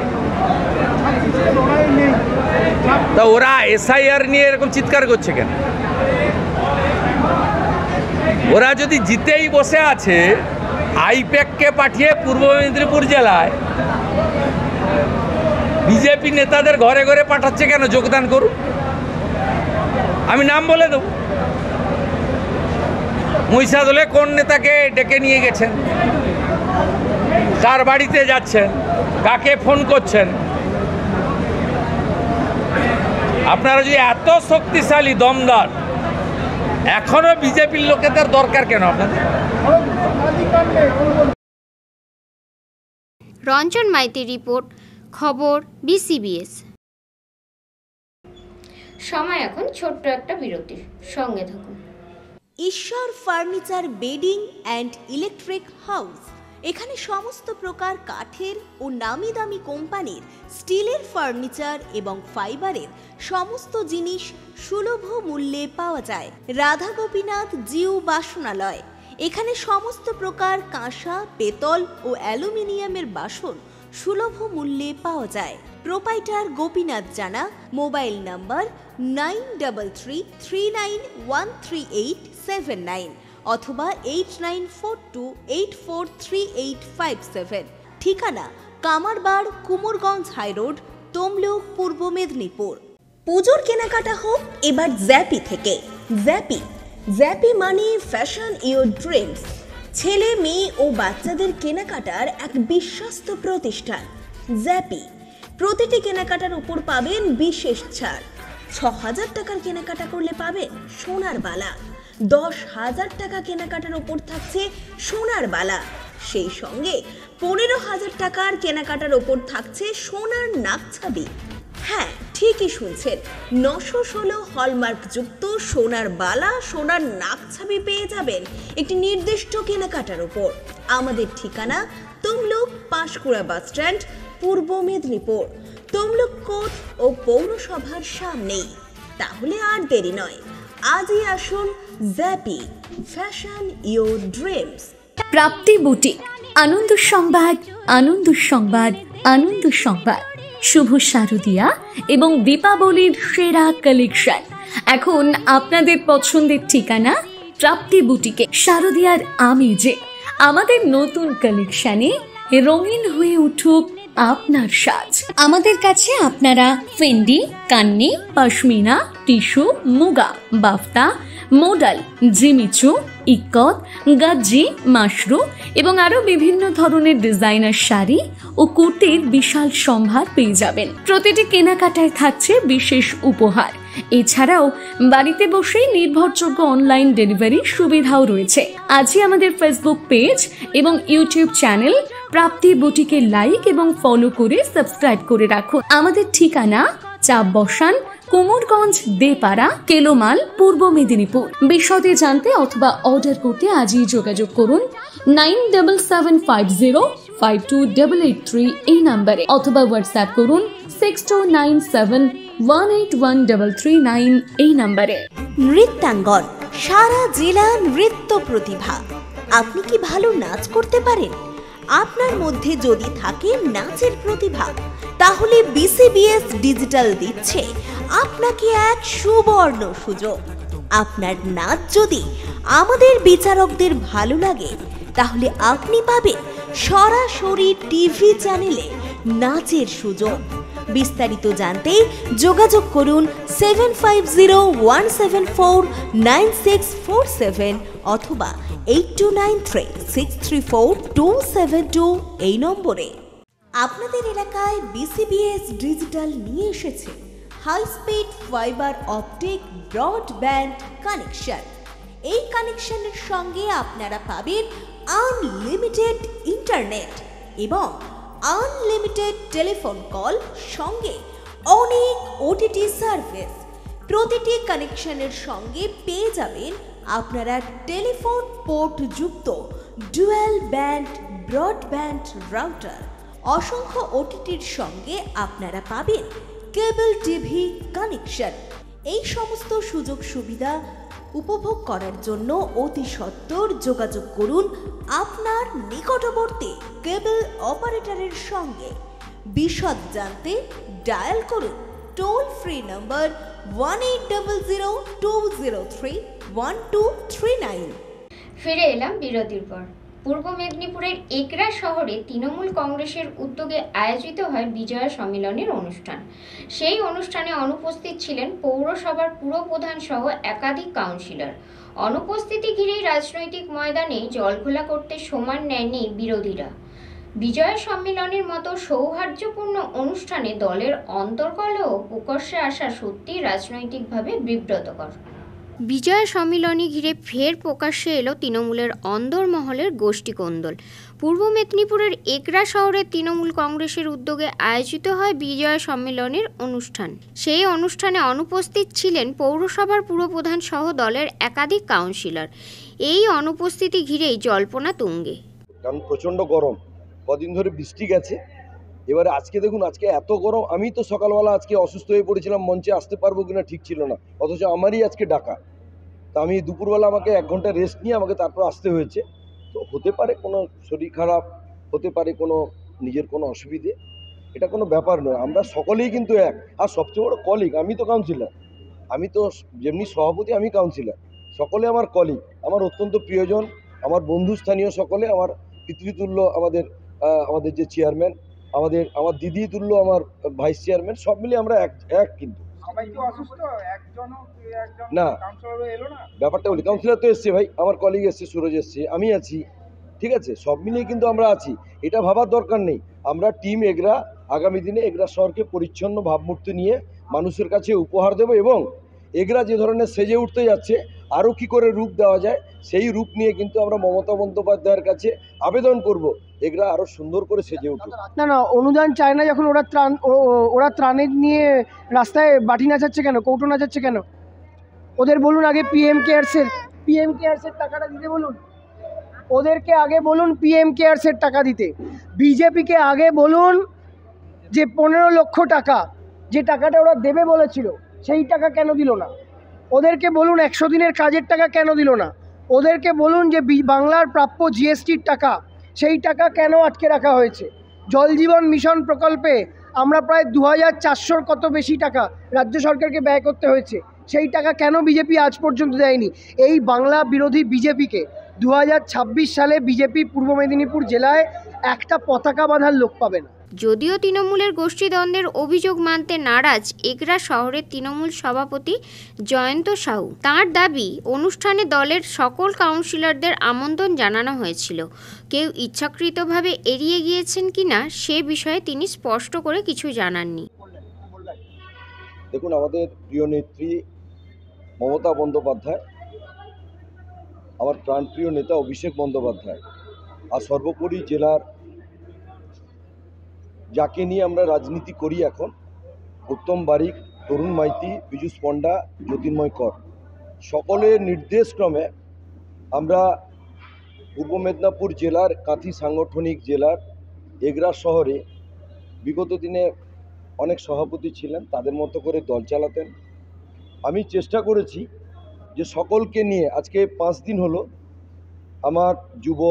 তা ওরা এসআইআর নিয়ে এরকম চিৎকার করছে কেন? ওরা যদি জিতেই বসে আছে, আইপ্যাককে পাঠিয়ে পূর্ব মেদিনীপুর জেলায় বিজেপি নেতাদের ঘরে ঘরে পাঠাচ্ছে কেন? যোগদান করুন, আমি নাম বলে দেব। মহিষাদলে কোন নেতাকে ডেকে নিয়ে গেছেন, কার বাড়িতে যাচ্ছেন, কাকে ফোন করছেন। আপনারা যদি এত শক্তিশালী দমদার, এখনো বিজেপির লোকেদের দরকার কেন আপনাদের? রঞ্জন মাইতির রিপোর্ট, খবর BCBS। সময় এখন ছোট্ট একটা বিরতির, সঙ্গে থাকুন। ঈশ্বর furniture bedding and electric house, এখানে সমস্ত প্রকার কাঠের ও নামি দামি কোম্পানির স্টিলের ফার্নিচার এবং ফাইবারের সমস্ত জিনিস সুলভ মূল্যে পাওয়া যায়। রাধা গোপীনাথ জিউ বাসনালয়, এখানে সমস্ত প্রকার কাঁসা, পেতল ও অ্যালুমিনিয়ামের বাসন সুলভ মূল্যে পাওয়া যায়। প্রোপাইটার গোপীনাথ জানা, মোবাইল নাম্বার 9333913879 অথবা 8942843857। ঠিকানা কামারবাড়, কুমোরগঞ্জ হাইরোড, তমলুক, পূর্ব মেদিনীপুর। পুজোর কেনাকাটা হোক এবার জ্যাপি থেকে। জ্যাপি মানে ফ্যাশন ইওর ড্রিমস। ছেলে, মেয়ে ও বাচ্চাদের কেনাকাটার এক বিশ্বস্ত প্রতিষ্ঠান জ্যাপি। প্রতিটি কেনাকাটার উপর পাবেন বিশেষ ছাড়। ৬,০০০ টাকার কেনাকাটা করলে পাবেন সোনার বালা। ১০,০০০ টাকা কেনাকাটার উপর থাকছে সোনার বালা। সেই সঙ্গে ১৫,০০০ টাকার কেনাকাটার উপর থাকছে সোনার নাকছাবি। হ্যাঁ, ঠিকই শুনছেন, ৯১৬ হলমার্কযুক্ত সোনার বালা, সোনার নাকছাবি পেয়ে যাবেন একটি নির্দিষ্ট কেনাকাটার উপর। আমাদের ঠিকানা তমলুক পাঁশকুড়া বাস স্ট্যান্ড, পূর্ব মেদিনীপুর। তমলুক কোর্ট ও পৌরসভার সামনেই। তাহলে আর দেরি নয়, আজই আসুন জ্যাপি, fashion your dreams. Prapti boutique, আনন্দ সংবাদ, আনন্দ সংবাদ, আনন্দ সংবাদ। শুভ শারদিয়া এবং দীপাবলির সেরা কালেকশন এখন আপনাদের পছন্দের ঠিকানা প্রাপ্তি বুটিকে। শারদিয়ার আমেজে আমাদের নতুন কালেকশনে রঙিন হয়ে উঠুক আপনার সাজ। আমাদের কাছে আপনারা Fendi, Kanni, pashmina, tissue, muga, বাফতা, modal, Jimmy Choo, ikat, গাজ্জি, Mashru এবং আরো বিভিন্ন ধরনের ডিজাইনার শাড়ি ও কুর্তির বিশাল সম্ভার পেয়ে যাবেন। প্রতিটি কেনাকাটায় থাকছে বিশেষ উপহার। এছাড়াও বাড়িতে বসেই নির্ভরযোগ্য অনলাইন ডেলিভারি সুবিধাও রয়েছে। আজই আমাদের ফেসবুক পেজ এবং ইউটিউব চ্যানেল প্রাপ্তি বুটিকে লাইক এবং ফলো করে সাবস্ক্রাইব করে রাখুন। আমাদের ঠিকানা চাপ বসান, কুমোরগঞ্জ দেপাড়া, কেলোমাল, পূর্ব মেদিনীপুর। বিশদে জানতে অথবা অর্ডার করতে আজই যোগাযোগ করুন 9775052883 এই নাম্বারে, অথবা হোয়াটসঅ্যাপ করুন 6297181339 এই নাম্বারে। নৃত্যাঙ্গন, সারা জেলা নৃত্য প্রতিভা। আপনি কি ভালো নাচ করতে পারেন? আপনার মধ্যে যদি থাকে নাচের প্রতিভা, তাহলে BCBS ডিজিটাল দিচ্ছে আপনাকে এক সুবর্ণ সুযোগ। আপনার নাচ যদি আমাদের বিচারকদের ভালো লাগে, তাহলে আপনি পাবেন সরাসরি টিভি চ্যানেলে নাচের সুযোগ। বিস্তারিত জানতে যোগাযোগ করুন 7501749647 অথবা 8293634272 এই নম্বরে। আপনাদের এলাকায় BCBS ডিজিটাল নিয়ে এসেছে high speed fibre optic broadband connection. এই কানেকশনের সঙ্গে আপনারা পাবেন আনলিমিটেড ইন্টারনেট এবং আনলিমিটেড টেলিফোন কল, সঙ্গে অনেক OTT সার্ভিস। প্রতিটি কানেকশনের সঙ্গে পেয়ে যাবেন আপনারা টেলিফোন পোর্ট যুক্ত ডুয়াল ব্যান্ড ব্রডব্যান্ড রাউটার। অসংখ্য OTTর সঙ্গে আপনারা পাবেন কেবল টিভি কানেকশন। এই সমস্ত সুযোগ সুবিধা উপভোগ করার জন্য অতি সত্বর যোগাযোগ করুন আপনার নিকটবর্তী কেবল অপারেটরের সঙ্গে। বিশদ জানতে ডায়াল করুন টোল ফ্রি নম্বর 1800203139। ফিরে এলাম বিরতির পর। পূর্ব মেদিনীপুরের এগরা শহরে তৃণমূল কংগ্রেসের উদ্যোগে আয়োজিত হয় বিজয়া সম্মেলনের অনুষ্ঠান। সেই অনুষ্ঠানে অনুপস্থিত ছিলেন পৌরসভার পুরপ্রধান সহ একাধিক কাউন্সিলর। অনুপস্থিতি ঘিরেই রাজনৈতিক ময়দানে জলঘোলা করতে সময় নেয়নি বিরোধীরা। বিজয়া সম্মেলনের মতো সৌহার্দ্যপূর্ণ অনুষ্ঠানে দলের অন্তর্কলহ প্রকাশ্যে আসা সত্যিই রাজনৈতিকভাবে বিব্রতকর। বিজয়া সম্মেলনী ঘিরে ফের প্রকাশ্যে এলো তৃণমূলের অন্দরমহলের গোষ্ঠীকোন্দল। পূর্ব মেদিনীপুরের এগরা শহরে তৃণমূল কংগ্রেসের উদ্যোগে আয়োজিত হয় বিজয়া সম্মেলনের অনুষ্ঠান। সেই অনুষ্ঠানে অনুপস্থিত ছিলেন পৌরসভার পুরপ্রধান সহ দলের একাধিক কাউন্সিলর। এই অনুপস্থিতি ঘিরেই জল্পনা তুঙ্গে। কারণ প্রচণ্ড গরম, কদিন ধরে বৃষ্টি গেছে, এবারে আজকে দেখুন, আজকে এত গরম। আমি তো সকালবেলা আজকে অসুস্থ হয়ে পড়েছিলাম, মঞ্চে আসতে পারবো কিনা ঠিক ছিল না, অথচ আমারই আজকে ডাকা। তা আমি দুপুরবেলা আমাকে 1 ঘন্টা রেস্ট নিয়ে আমাকে তারপর আসতে হয়েছে। তো হতে পারে কোনো শরীর খারাপ, হতে পারে কোনো নিজের কোনো অসুবিধে, এটা কোনো ব্যাপার নয়। আমরা সকলেই কিন্তু এক। আর সবচেয়ে বড় কলিগ, আমি তো কাউন্সিলর, আমি তো যেমনি সভাপতি আমি কাউন্সিলর, সকলে আমার কলিগ, আমার অত্যন্ত প্রিয়জন, আমার বন্ধু স্থানীয় সকলে, আমার পিতৃতুল্য, আমাদের যে চেয়ারম্যান, আমার দিদি তুল্য আমার ভাইস চেয়ারম্যান, সব মিলে আমরা এক কিন্তু না। ব্যাপারটা বলি, কাউন্সিলর তো এসছে ভাই, আমার কলিগ এসছে, সুরজ এসছে, আমি আছি, ঠিক আছে, সব মিলিয়ে কিন্তু আমরা আছি। এটা ভাবার দরকার নেই। আমরা টিম এগরা আগামী দিনে এগরা শহরকে পরিচ্ছন্ন ভাবমূর্তি নিয়ে মানুষের কাছে উপহার দেব, এবং এগরা যে ধরনের সেজে উঠতে যাচ্ছে আরও কি করে রূপ দেওয়া যায় সেই রূপ নিয়ে কিন্তু আমরা মমতা বন্দ্যোপাধ্যায়ের কাছে আবেদন করব এগরা আরও সুন্দর করে সেজে উঠুক। না, অনুদান চায় না যখন ওরা ত্রাণের নিয়ে রাস্তায় বাটি নাচাচ্ছে কেন, কৌটো নাচাচ্ছে কেন? ওদের বলুন আগে পিএম কেয়ারসের টাকাটা দিতে বলুন, ওদেরকে আগে বলুন পিএম কেয়ারসের টাকা দিতে। বিজেপিকে আগে বলুন যে 15 লক্ষ টাকা যে টাকাটা ওরা দেবে বলেছিল সেই টাকা কেন দিল না। ওদেরকে বলুন 100 দিনের কাজের টাকা কেন দিল না। ওদেরকে বলুন যে বাংলার প্রাপ্য জিএসটির টাকা সেই টাকা কেন আটকে রাখা হয়েছে। জল জীবন মিশন প্রকল্পে আমরা প্রায় 2400 কত বেশি টাকা রাজ্য সরকারকে ব্যয় করতে হয়েছে, সেই টাকা কেন বিজেপি আজ পর্যন্ত দেয়নি। এই বাংলা বিরোধী বিজেপিকে 2026 সালে বিজেপি পূর্ব মেদিনীপুর জেলায় একটা পতাকা বাঁধার লোক পাবে না। যদিও তৃণমূলের গোষ্ঠীদ্বন্দ্বের অভিযোগ মানতে নারাজ এগরা শহরের তৃণমূল সভাপতি জয়ন্ত সাহু। তাঁর দাবি, অনুষ্ঠানে দলের সকল কাউন্সিলরদের আমন্ত্রণ জানানো হয়েছিল, কেউ ইচ্ছাকৃতভাবে এড়িয়ে গিয়েছেন কিনা সে বিষয়ে তিনি স্পষ্ট করে কিছু জানাননি। দেখুন, আমাদের প্রিয় নেত্রী মমতা বন্দ্যোপাধ্যায়, আমার প্রাণপ্রিয় নেতা অভিষেক বন্দ্যোপাধ্যায়, আর সর্বোপরি জেলার যাকে নিয়ে আমরা রাজনীতি করি এখন, উত্তম বারিক, তরুণ মাইতি, পীযূষ পণ্ডা, জ্যোতির্ময় কর, সকলের নির্দেশক্রমে আমরা পূর্ব মেদিনীপুর জেলার কাঁথি সাংগঠনিক জেলার এগরা শহরে বিগত দিনে অনেক সভাপতি ছিলেন, তাদের মতো করে দল চালাতেন। আমি চেষ্টা করেছি যে সকলকে নিয়ে, আজকে 5 দিন হলো আমার যুব,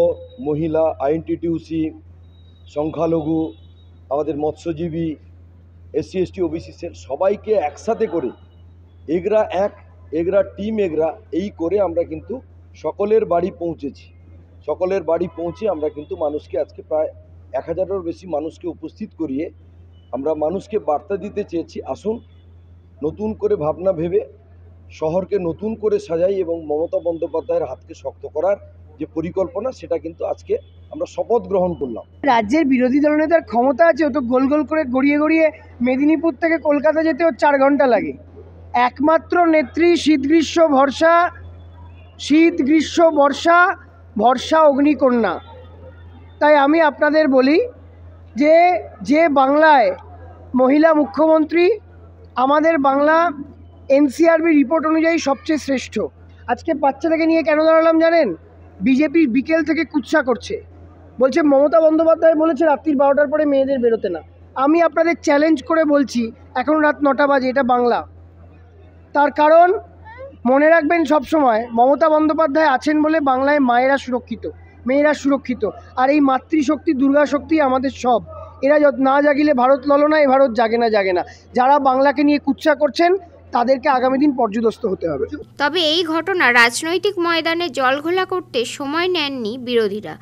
মহিলা, আইএনটিটিউসি, সংখ্যালঘু, আমাদের মৎস্যজীবী, SC ST OBC সেল, সবাইকে একসাথে করে এগরা টিম এগরা এই করে আমরা কিন্তু সকলের বাড়ি পৌঁছেছি। সকলের বাড়ি পৌঁছে আমরা কিন্তু মানুষকে আজকে প্রায় 1000-এরও বেশি মানুষকে উপস্থিত করিয়ে আমরা মানুষকে বার্তা দিতে চেয়েছি, আসুন নতুন করে ভাবনা ভেবে শহরকে নতুন করে সাজাই এবং মমতা বন্দ্যোপাধ্যায়ের হাতকে শক্ত করার যে পরিকল্পনা সেটা কিন্তু আজকে আমরা শপথ গ্রহণ করলাম। রাজ্যের বিরোধী দলনেতার ক্ষমতা আছে, ও তো গোল গোল করে গড়িয়ে মেদিনীপুর থেকে কলকাতা যেতে ওর 4 ঘন্টা লাগে। একমাত্র নেত্রী শীত গ্রীষ্ম বর্ষা ভরসা অগ্নিকন্যা। তাই আমি আপনাদের বলি যে বাংলায় মহিলা মুখ্যমন্ত্রী, আমাদের বাংলা NCRB রিপোর্ট অনুযায়ী সবচেয়ে শ্রেষ্ঠ। আজকে বাচ্চাটাকে নিয়ে কেন দাঁড়ালাম জানেন? বিজেপি বিকেল থেকে কুৎসা করছে, বলছে মমতা বন্দ্যোপাধ্যায় বলেছে রাত্রির 12টার পরে মেয়েদের বেরোতে না। আমি আপনাদের চ্যালেঞ্জ করে বলছি, এখন রাত 9টা বাজে, এটা বাংলা। তার কারণ মনে রাখবেন সবসময়, মমতা বন্দ্যোপাধ্যায় আছেন বলে বাংলায় মায়েরা সুরক্ষিত, মেয়েরা সুরক্ষিত। আর এই মাতৃশক্তি, দুর্গা শক্তি আমাদের সব। এরা না জাগিলে ভারত ললনা, এ ভারত জাগে না। যারা বাংলাকে নিয়ে কুৎসা করছেন তাদেরকে আগামী দিন পর্যুদস্ত হতে হবে। তবে এই ঘটনা রাজনৈতিক ময়দানে জলঘোলা করতে সময় নেননি বিরোধীরা।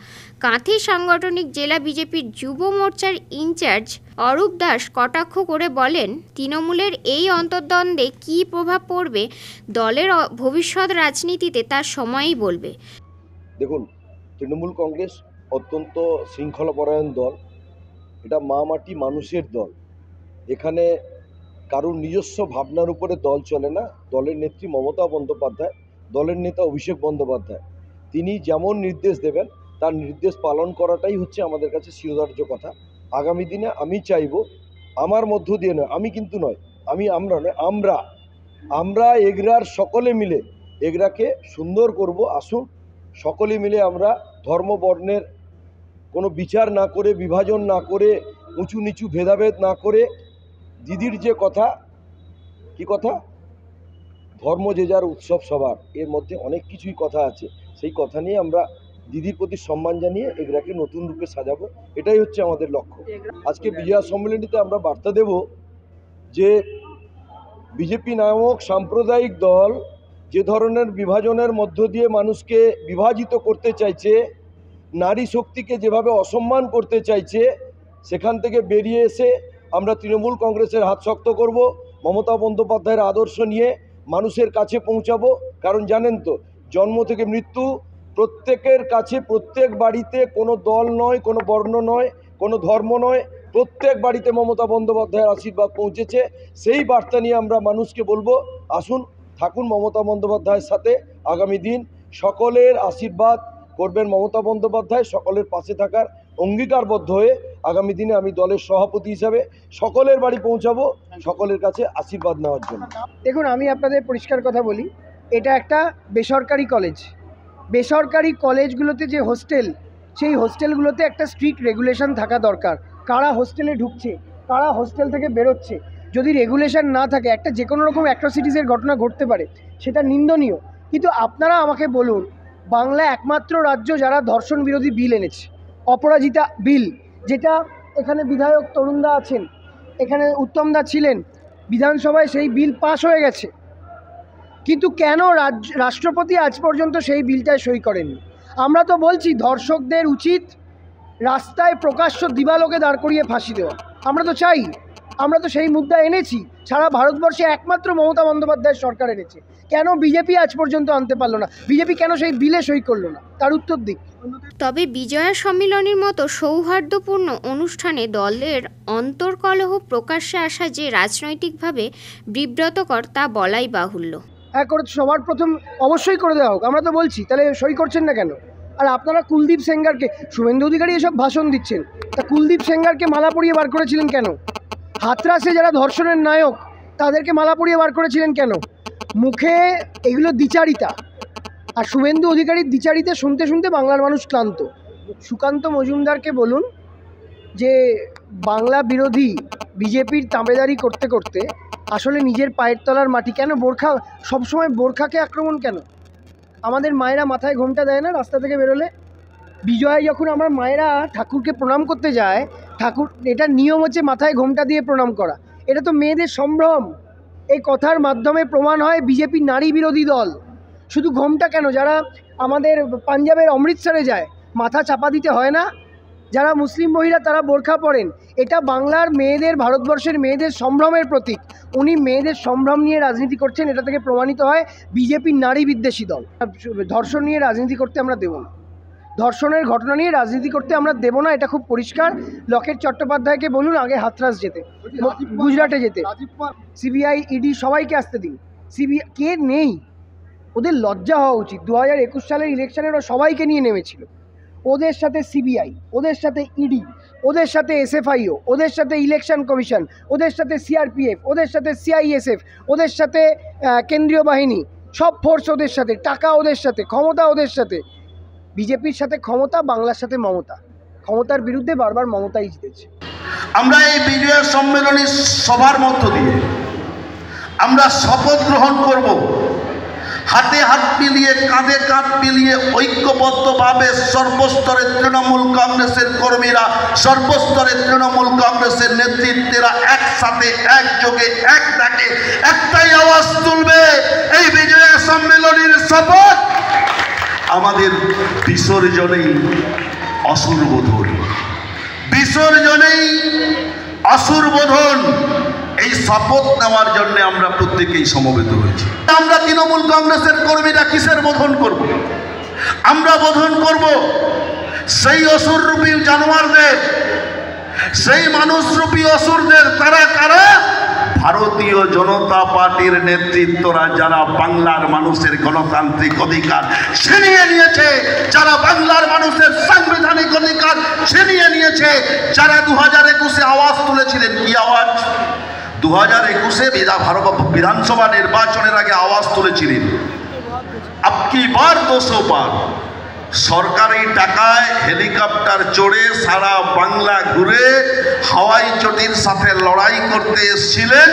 কাঁথি সাংগঠনিক জেলা বিজেপির যুব মোর্চার ইনচার্জ অরূপ দাস কটাক্ষ করে বলেন, তৃণমূলের এই অন্তর্দ্বন্দ্বে কী প্রভাব পড়বে দলের ভবিষ্যৎ রাজনীতিতে তার সময়ই বলবে। দেখুন, তৃণমূল কংগ্রেস অত্যন্ত শৃঙ্খলাপরায়ণ দল, এটা মা মাটি মানুষের দল। এখানে কারোর নিজস্ব ভাবনার উপরে দল চলে না। দলের নেত্রী মমতা বন্দ্যোপাধ্যায়, দলের নেতা অভিষেক বন্দ্যোপাধ্যায়, তিনি যেমন নির্দেশ দেবেন তার নির্দেশ পালন করাটাই হচ্ছে আমাদের কাছে শিরোধার্য কথা। আগামী দিনে আমি চাইব, আমার মধ্য দিয়ে নয়, আমি কিন্তু নয়, আমরা নয়, আমরা এগরার সকলে মিলে এগরাকে সুন্দর করব। আসুন সকলে মিলে আমরা ধর্ম বর্ণের কোনো বিচার না করে, বিভাজন না করে, উঁচু নিচু ভেদাভেদ না করে, দিদির যে কথা, কি কথা, ধর্ম যে যার উৎসব সবার, এর মধ্যে অনেক কিছুই কথা আছে। সেই কথা নিয়ে আমরা দিদির প্রতি সম্মান জানিয়ে এগরাকে নতুন রূপে সাজাবো, এটাই হচ্ছে আমাদের লক্ষ্য। আজকে বিজয়া সম্মেলনীতে আমরা বার্তা দেব যে বিজেপি নামক সাম্প্রদায়িক দল যে ধরনের বিভাজনের মধ্য দিয়ে মানুষকে বিভাজিত করতে চাইছে, নারী শক্তিকে যেভাবে অসম্মান করতে চাইছে, সেখান থেকে বেরিয়ে এসে আমরা তৃণমূল কংগ্রেসের হাত শক্ত করব, মমতা বন্দ্যোপাধ্যায়ের আদর্শ নিয়ে মানুষের কাছে পৌঁছাবো। কারণ জানেন তো, জন্ম থেকে মৃত্যু প্রত্যেকের কাছে, প্রত্যেক বাড়িতে, কোনো দল নয়, কোনো বর্ণ নয়, কোনো ধর্ম নয়, প্রত্যেক বাড়িতে মমতা বন্দ্যোপাধ্যায়ের আশীর্বাদ পৌঁছেছে। সেই বার্তা নিয়ে আমরা মানুষকে বলবো, আসুন থাকুন মমতা বন্দ্যোপাধ্যায়ের সাথে। আগামী দিন সকলের আশীর্বাদ করবেন মমতা বন্দ্যোপাধ্যায়, সকলের পাশে থাকার অঙ্গীকারবদ্ধ হয়ে আগামী দিনে আমি দলের সভাপতি হিসাবে সকলের বাড়ি পৌঁছাবো, সকলের কাছে আশীর্বাদ নেওয়ার জন্য। দেখুন, আমি আপনাদের পরিষ্কার কথা বলি, এটা একটা বেসরকারি কলেজ। বেসরকারি কলেজগুলোতে যে হোস্টেল, সেই হোস্টেলগুলোতে একটা স্ট্রিক্ট রেগুলেশন থাকা দরকার। কারা হোস্টেলে ঢুকছে, কারা হোস্টেল থেকে বেরোচ্ছে, যদি রেগুলেশন না থাকে একটা যে কোনো রকম অ্যাট্রসিটিসের ঘটনা ঘটতে পারে, সেটা নিন্দনীয়। কিন্তু আপনারা আমাকে বলুন, বাংলা একমাত্র রাজ্য যারা ধর্ষণ বিরোধী বিল এনেছে, অপরাজিতা বিল, যেটা এখানে বিধায়ক তরুণদা আছেন, এখানে উত্তমদা ছিলেন, বিধানসভায় সেই বিল পাস হয়ে গেছে, কিন্তু কেন রাষ্ট্রপতি আজ পর্যন্ত সেই বিলটায় সই করেননি? আমরা তো বলছি ধর্ষকদের উচিত রাস্তায় প্রকাশ্য দিবালোকে দাঁড় করিয়ে ফাঁসি দেওয়া। আমরা তো চাই, আমরা তো সেই মুদ্রা এনেছি, সারা ভারতবর্ষে একমাত্র মমতা বন্দ্যোপাধ্যায়ের সরকার এনেছে। কেন বিজেপি আজ পর্যন্ত আনতে পারলো না? বিজেপি কেন সেই বিলে সই করলো না? তার উত্তর দিক। তবে বিজয়া সম্মিলনীর মতো সৌহার্দ্যপূর্ণ অনুষ্ঠানে দলের অন্তর্কলহ প্রকাশ্যে আসা যে রাজনৈতিকভাবে বিব্রতকর তা বলাই বাহুল্য। হ্যাঁ, করে সবার প্রথম অবশ্যই করে দেওয়া হোক। আমরা তো বলছি, তাহলে সই করছেন না কেন? আর আপনারা কুলদীপ সেঙ্গারকে, শুভেন্দু অধিকারী এসব ভাষণ দিচ্ছেন, তা কুলদীপ সেঙ্গারকে মালা পরিয়ে বার করেছিলেন কেন? হাতরাসে যারা ধর্ষণের নায়ক তাদেরকে মালা পরিয়ে বার করেছিলেন কেন? মুখে এগুলো দ্বিচারিতা, আর শুভেন্দু অধিকারীর দ্বিচারিতা শুনতে শুনতে বাংলার মানুষ ক্লান্ত। সুকান্ত মজুমদারকে বলুন যে বাংলা বিরোধী বিজেপির তাবেদারি করতে করতে আসলে নিজের পায়ের তলার মাটি কেন, বোরখা সবসময় বোরখাকে আক্রমণ কেন? আমাদের মায়েরা মাথায় ঘোমটা দেয় না রাস্তা থেকে বেরোলে? বিজয় যখন আমার মায়েরা ঠাকুরকে প্রণাম করতে যায়, ঠাকুর, এটা নিয়ম হচ্ছে মাথায় ঘোমটা দিয়ে প্রণাম করা। এটা তো মেয়েদের সম্ভ্রম। এই কথার মাধ্যমে প্রমাণ হয় বিজেপি নারী বিরোধী দল। শুধু ঘোমটা কেন, যারা আমাদের পাঞ্জাবের অমৃতসরে যায় মাথা চাপা দিতে হয় না? যারা মুসলিম মহিলা তারা বোরখা পরেন। এটা বাংলার মেয়েদের, ভারতবর্ষের মেয়েদের সম্ভ্রমের প্রতীক। উনি মেয়েদের সম্ভ্রম নিয়ে রাজনীতি করছেন, এটা থেকে প্রমাণিত হয় বিজেপির নারী বিদ্বেষী দল। ধর্ষণ নিয়ে রাজনীতি করতে আমরা দেব না, ধর্ষণের ঘটনা নিয়ে রাজনীতি করতে আমরা দেব না, এটা খুব পরিষ্কার। লকেট চট্টোপাধ্যায়কে বলুন আগে হাতরাস যেতে, গুজরাটে যেতে, সিবিআই ইডি সবাইকে আসতে দিন। সিবিআই কে নেই, ওদের লজ্জা হওয়া উচিত। 2021 সালের ইলেকশনের সবাইকে নিয়ে নেমেছিল, ওদের সাথে সিবিআই, ওদের সাথে ইডি, ওদের সাথে এসএফআইও, ওদের সাথে ইলেকশন কমিশন, ওদের সাথে সিআরপিএফ, ওদের সাথে সিআইএসএফ, ওদের সাথে কেন্দ্রীয় বাহিনী, সব ফোর্স ওদের সাথে, টাকা ওদের সাথে, ক্ষমতা ওদের সাথে। বিজেপির সাথে ক্ষমতা, বাংলার সাথে মমতা। ক্ষমতার বিরুদ্ধে বারবার মমতাই জিতেছে। আমরা এই বিজয়া সম্মেলনী সভার মধ্য দিয়ে আমরা শপথ গ্রহণ করব হাতে হাত মিলিয়ে কাঁধে কাঁধ মিলিয়ে ঐক্যবদ্ধভাবে সর্বস্তরের তৃণমূল কংগ্রেসের কর্মীরা, সর্বস্তরের তৃণমূল কংগ্রেসের নেতৃত্বেরা একসাথে একযোগে এক ডাকে একটাই আওয়াজ তুলবে, এই বিজয় সম্মেলনের শপথ আমাদের বিসর্জনেই অসুর বোধন, বিসর্জনেই অসুর বোধন। এই শপথ নেওয়ার জন্য আমরা প্রত্যেকেই সমবেত হয়েছি। আমরা তৃণমূল কংগ্রেসের কর্মীরা কিসের বোধন করব? আমরা বোধন করব সেই অসুররূপী জানোয়ারদের, সেই মানুষরূপী অসুরদের। তারা কারা? ভারতীয় জনতা পার্টির নেতৃত্বরা, যারা বাংলার মানুষের গণতান্ত্রিক অধিকার ছিনিয়ে নিয়েছে, যারা বাংলার মানুষের সাংবিধানিক অধিকার ছিনিয়ে নিয়েছে, যারা 2021-এ আওয়াজ তুলেছিলেন। কি আওয়াজ? 2021-এ বিধানসভা নির্বাচনের আগে আওয়াজ তুলেছিলেন, আপকি বার 200 পার। সরকারি টাকায় হেলিকপ্টার চড়ে সারা বাংলা ঘুরে হাওয়াই চটির সাথে লড়াই করতে এসেছিলেন,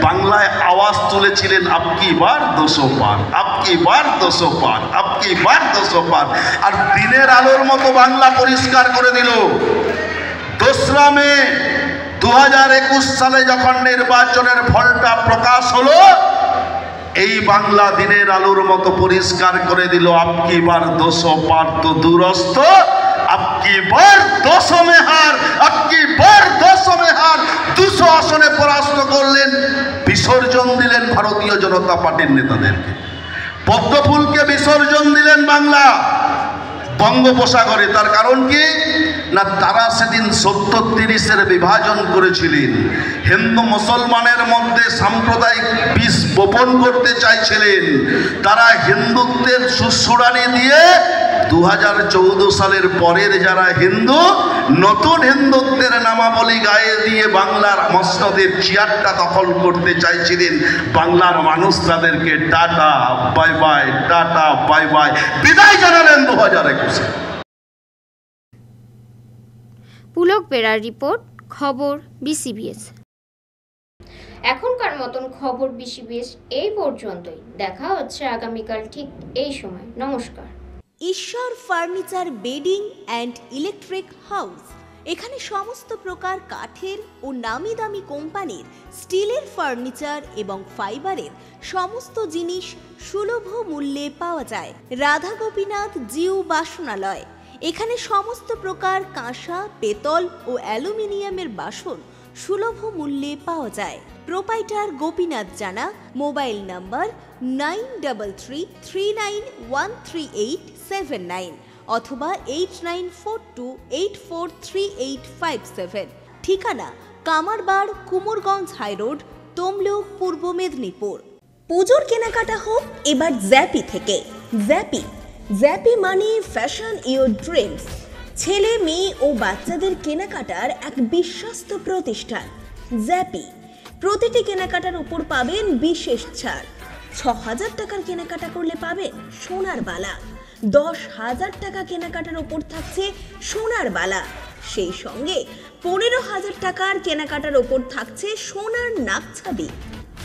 বাংলায় আওয়াজ তুলেছিলেন, আপকি বার 200 পার, আপকি বার 200 পার, আপকি বার 200 পার। আর দিনের আলোর মতো বাংলা পরিষ্কার করে দিল। 2রা মে 2021 সালে যখন নির্বাচনের ফলটা প্রকাশ হলো, এই বাংলা দিনের আলোর মতো পরিষ্কার করে দিল, আপকি বার 200 পার তো দূরস্থ, আপকি বার 200 মে হার, আপকি বার 200 মে হার। 200 আসনে পরাস্ত করলেন, বিসর্জন দিলেন ভারতীয় জনতা পার্টির নেতাদেরকে। পদ্মফুলকে বিসর্জন দিলেন বাংলা বঙ্গোপসাগরে। তার কারণ কি না, তারা সেদিন 70-30-এর বিভাজন করেছিলেন, হিন্দু মুসলমানের মধ্যে সাম্প্রদায়িক বিষ বপন করতে চাইছিলেন। তারা হিন্দুত্বের সুসুড়ানি দিয়ে 2014 সালের পরের যারা হিন্দু, নতুন হিন্দুত্বের নামাবলী গায়ে দিয়ে বাংলার মসনদের চেয়ারটা দখল করতে চাইছিলেন। বাংলার মানুষ তাদেরকে tata bye bye, tata bye bye বিদায় জানালেন 2021-এ। পুলক বেরার রিপোর্ট, খবর বিসিবিএস। এখনকার মতন খবর বিসিবিএস এই পর্যন্তই। দেখা হচ্ছে আগামীকাল ঠিক এই সময়। নমস্কার। ঈশ্বর furniture bedding and electric house. এখানে সমস্ত প্রকার কাঠের ও নামি দামি কোম্পানির স্টিলের ফার্নিচার এবং ফাইবারের সমস্ত জিনিস সুলভ মূল্যে পাওয়া যায়। রাধা গোপীনাথ জিউ বাসনালয়। এখানে সমস্ত প্রকার কাঁসা, পেতল ও অ্যালুমিনিয়ামের বাসন সুলভ মূল্যে পাওয়া যায়। প্রোপাইটার গোপীনাথ জানা। মোবাইল নাম্বার 9333913879 অথবা 8942843857। ঠিকানা কামারবাড়, কুমোরগঞ্জ হাইরোড, তমলুক, পূর্ব মেদিনীপুর। পুজোর কেনাকাটা হোক এবার জ্যাপি থেকে। জ্যাপি মানে ফ্যাশন ইওর ড্রিমস। ছেলে, মেয়ে ও বাচ্চাদের কেনাকাটার এক বিশ্বস্ত প্রতিষ্ঠান জ্যাপি। প্রতিটি কেনাকাটার উপর পাবেন বিশেষ ছাড়। 6000 টাকার কেনাকাটা করলে পাবেন সোনার বালা। 10,000 টাকা কেনাকাটার উপর থাকছে সোনার বালা। সেই সঙ্গে 15,000 টাকার কেনাকাটার উপর থাকছে সোনার নাকছাবি।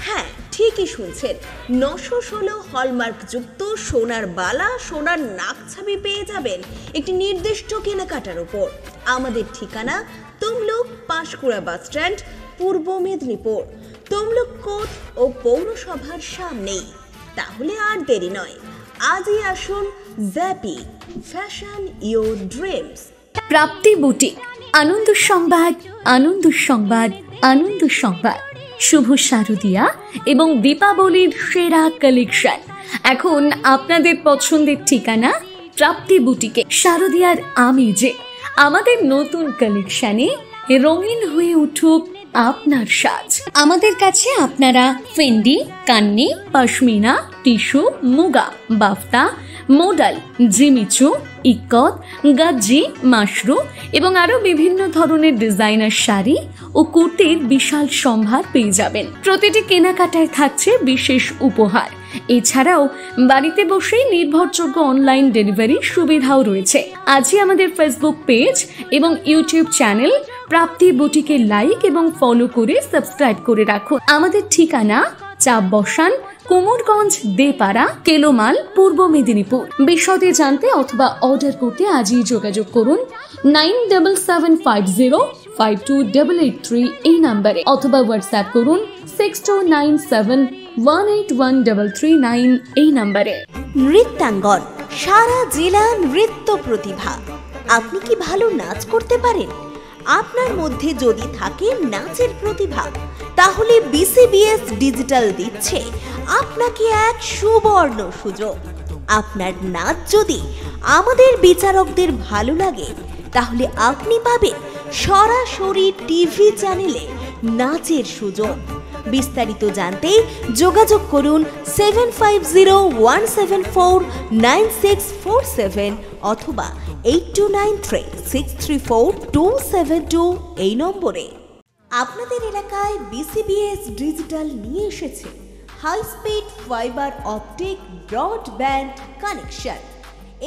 হ্যাঁ, ঠিকই শুনছেন, 916 হলমার্কযুক্ত সোনার বালা, সোনার নাকছাবি পেয়ে যাবেন একটি নির্দিষ্ট কেনাকাটার উপর। আমাদের ঠিকানা তমলুক পাঁশকুড়া বাস স্ট্যান্ড, পূর্ব মেদিনীপুর। তমলুক কোর্ট ও পৌরসভার সামনেই। তাহলে আর দেরি নয়, আজই আসুন জ্যাপি, fashion your dreams. Prapti boutique. আনন্দ সংবাদ, আনন্দ সংবাদ, আনন্দ সংবাদ। শুভ শারদিয়া এবং দীপাবলির সেরা কালেকশন এখন আপনাদের পছন্দের ঠিকানা প্রাপ্তি বুটিকে। শারদিয়ার আমেজে আমাদের নতুন কালেকশনে রঙিন হয়ে উঠুক আপনার সাজ। আমাদের কাছে আপনারা Fendi, Kanni, pashmina, tissue, muga, বাফতা, modal, Jimmy Choo, ikat, গাজ্জি, Mashru এবং আরো বিভিন্ন ধরনের ডিজাইনার শাড়ি ও কুর্তির বিশাল সম্ভার পেয়ে যাবেন। প্রতিটি কেনাকাটায় থাকছে বিশেষ উপহার। এছাড়াও বাড়িতে বসেই নির্ভরযোগ্য অনলাইন ডেলিভারি সুবিধাও রয়েছে। আজই আমাদের ফেসবুক পেজ এবং ইউটিউব চ্যানেল প্রাপ্তি বুটিকে লাইক এবং ফলো করে সাবস্ক্রাইব করে রাখুন। আমাদের ঠিকানা চাপ বসান কুমোরগঞ্জ, দেপাড়া, কেলোমাল, পূর্ব মেদিনীপুর। বিশদে জানতে অথবা অর্ডার করতে আজই যোগাযোগ করুন 9750528883 এই নাম্বারে, অথবা হোয়াটসঅ্যাপ করুন 6297181339 এই নাম্বারে। নৃত্যাঙ্গন, সারা জেলা নৃত্য প্রতিভা। আপনি কি ভালো নাচ করতে পারেন? আপনার মধ্যে যদি থাকে নাচের প্রতিভা, তাহলে বিসিবিএস ডিজিটাল দিচ্ছে আপনাকে এক সুবর্ণ সুযোগ। আপনার নাচ যদি আমাদের বিচারকদের ভালো লাগে, তাহলে আপনি পাবেন সরাসরি টিভি চ্যানেলে নাচের সুযোগ। বিস্তারিত জানতে যোগাযোগ করুন 7501749647 অথবা 8293634272 এই নম্বরে। আপনাদের এলাকায় বিসিবিএস ডিজিটাল নিয়ে এসেছে high speed fibre optic broadband connection.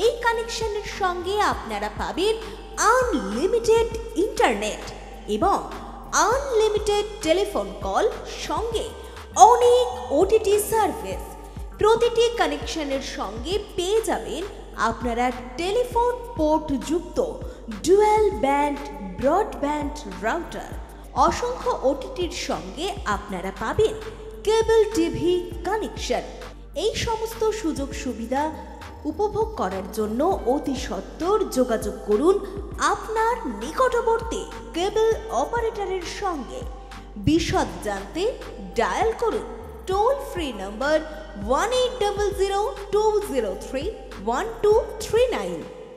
এই কানেকশনের সঙ্গে আপনারা পাবেন আনলিমিটেড ইন্টারনেট এবং আনলিমিটেড টেলিফোন কল, সঙ্গে অনেক ওটিটি সার্ভিস। প্রতিটি কানেকশনের সঙ্গে পেয়ে যাবেন আপনারা টেলিফোন পোর্ট যুক্ত ডুয়াল ব্যান্ড ব্রডব্যান্ড রাউটার। অসংখ্য ওটিটির সঙ্গে আপনারা পাবেন কেবল টিভি কানেকশন। এই সমস্ত সুযোগ সুবিধা উপভোগ করার জন্য অতি সত্বর যোগাযোগ করুন আপনার নিকটবর্তী কেবল অপারেটরের সঙ্গে। বিশদ জানতে ডায়াল করুন টোল ফ্রি নম্বর 1800203139।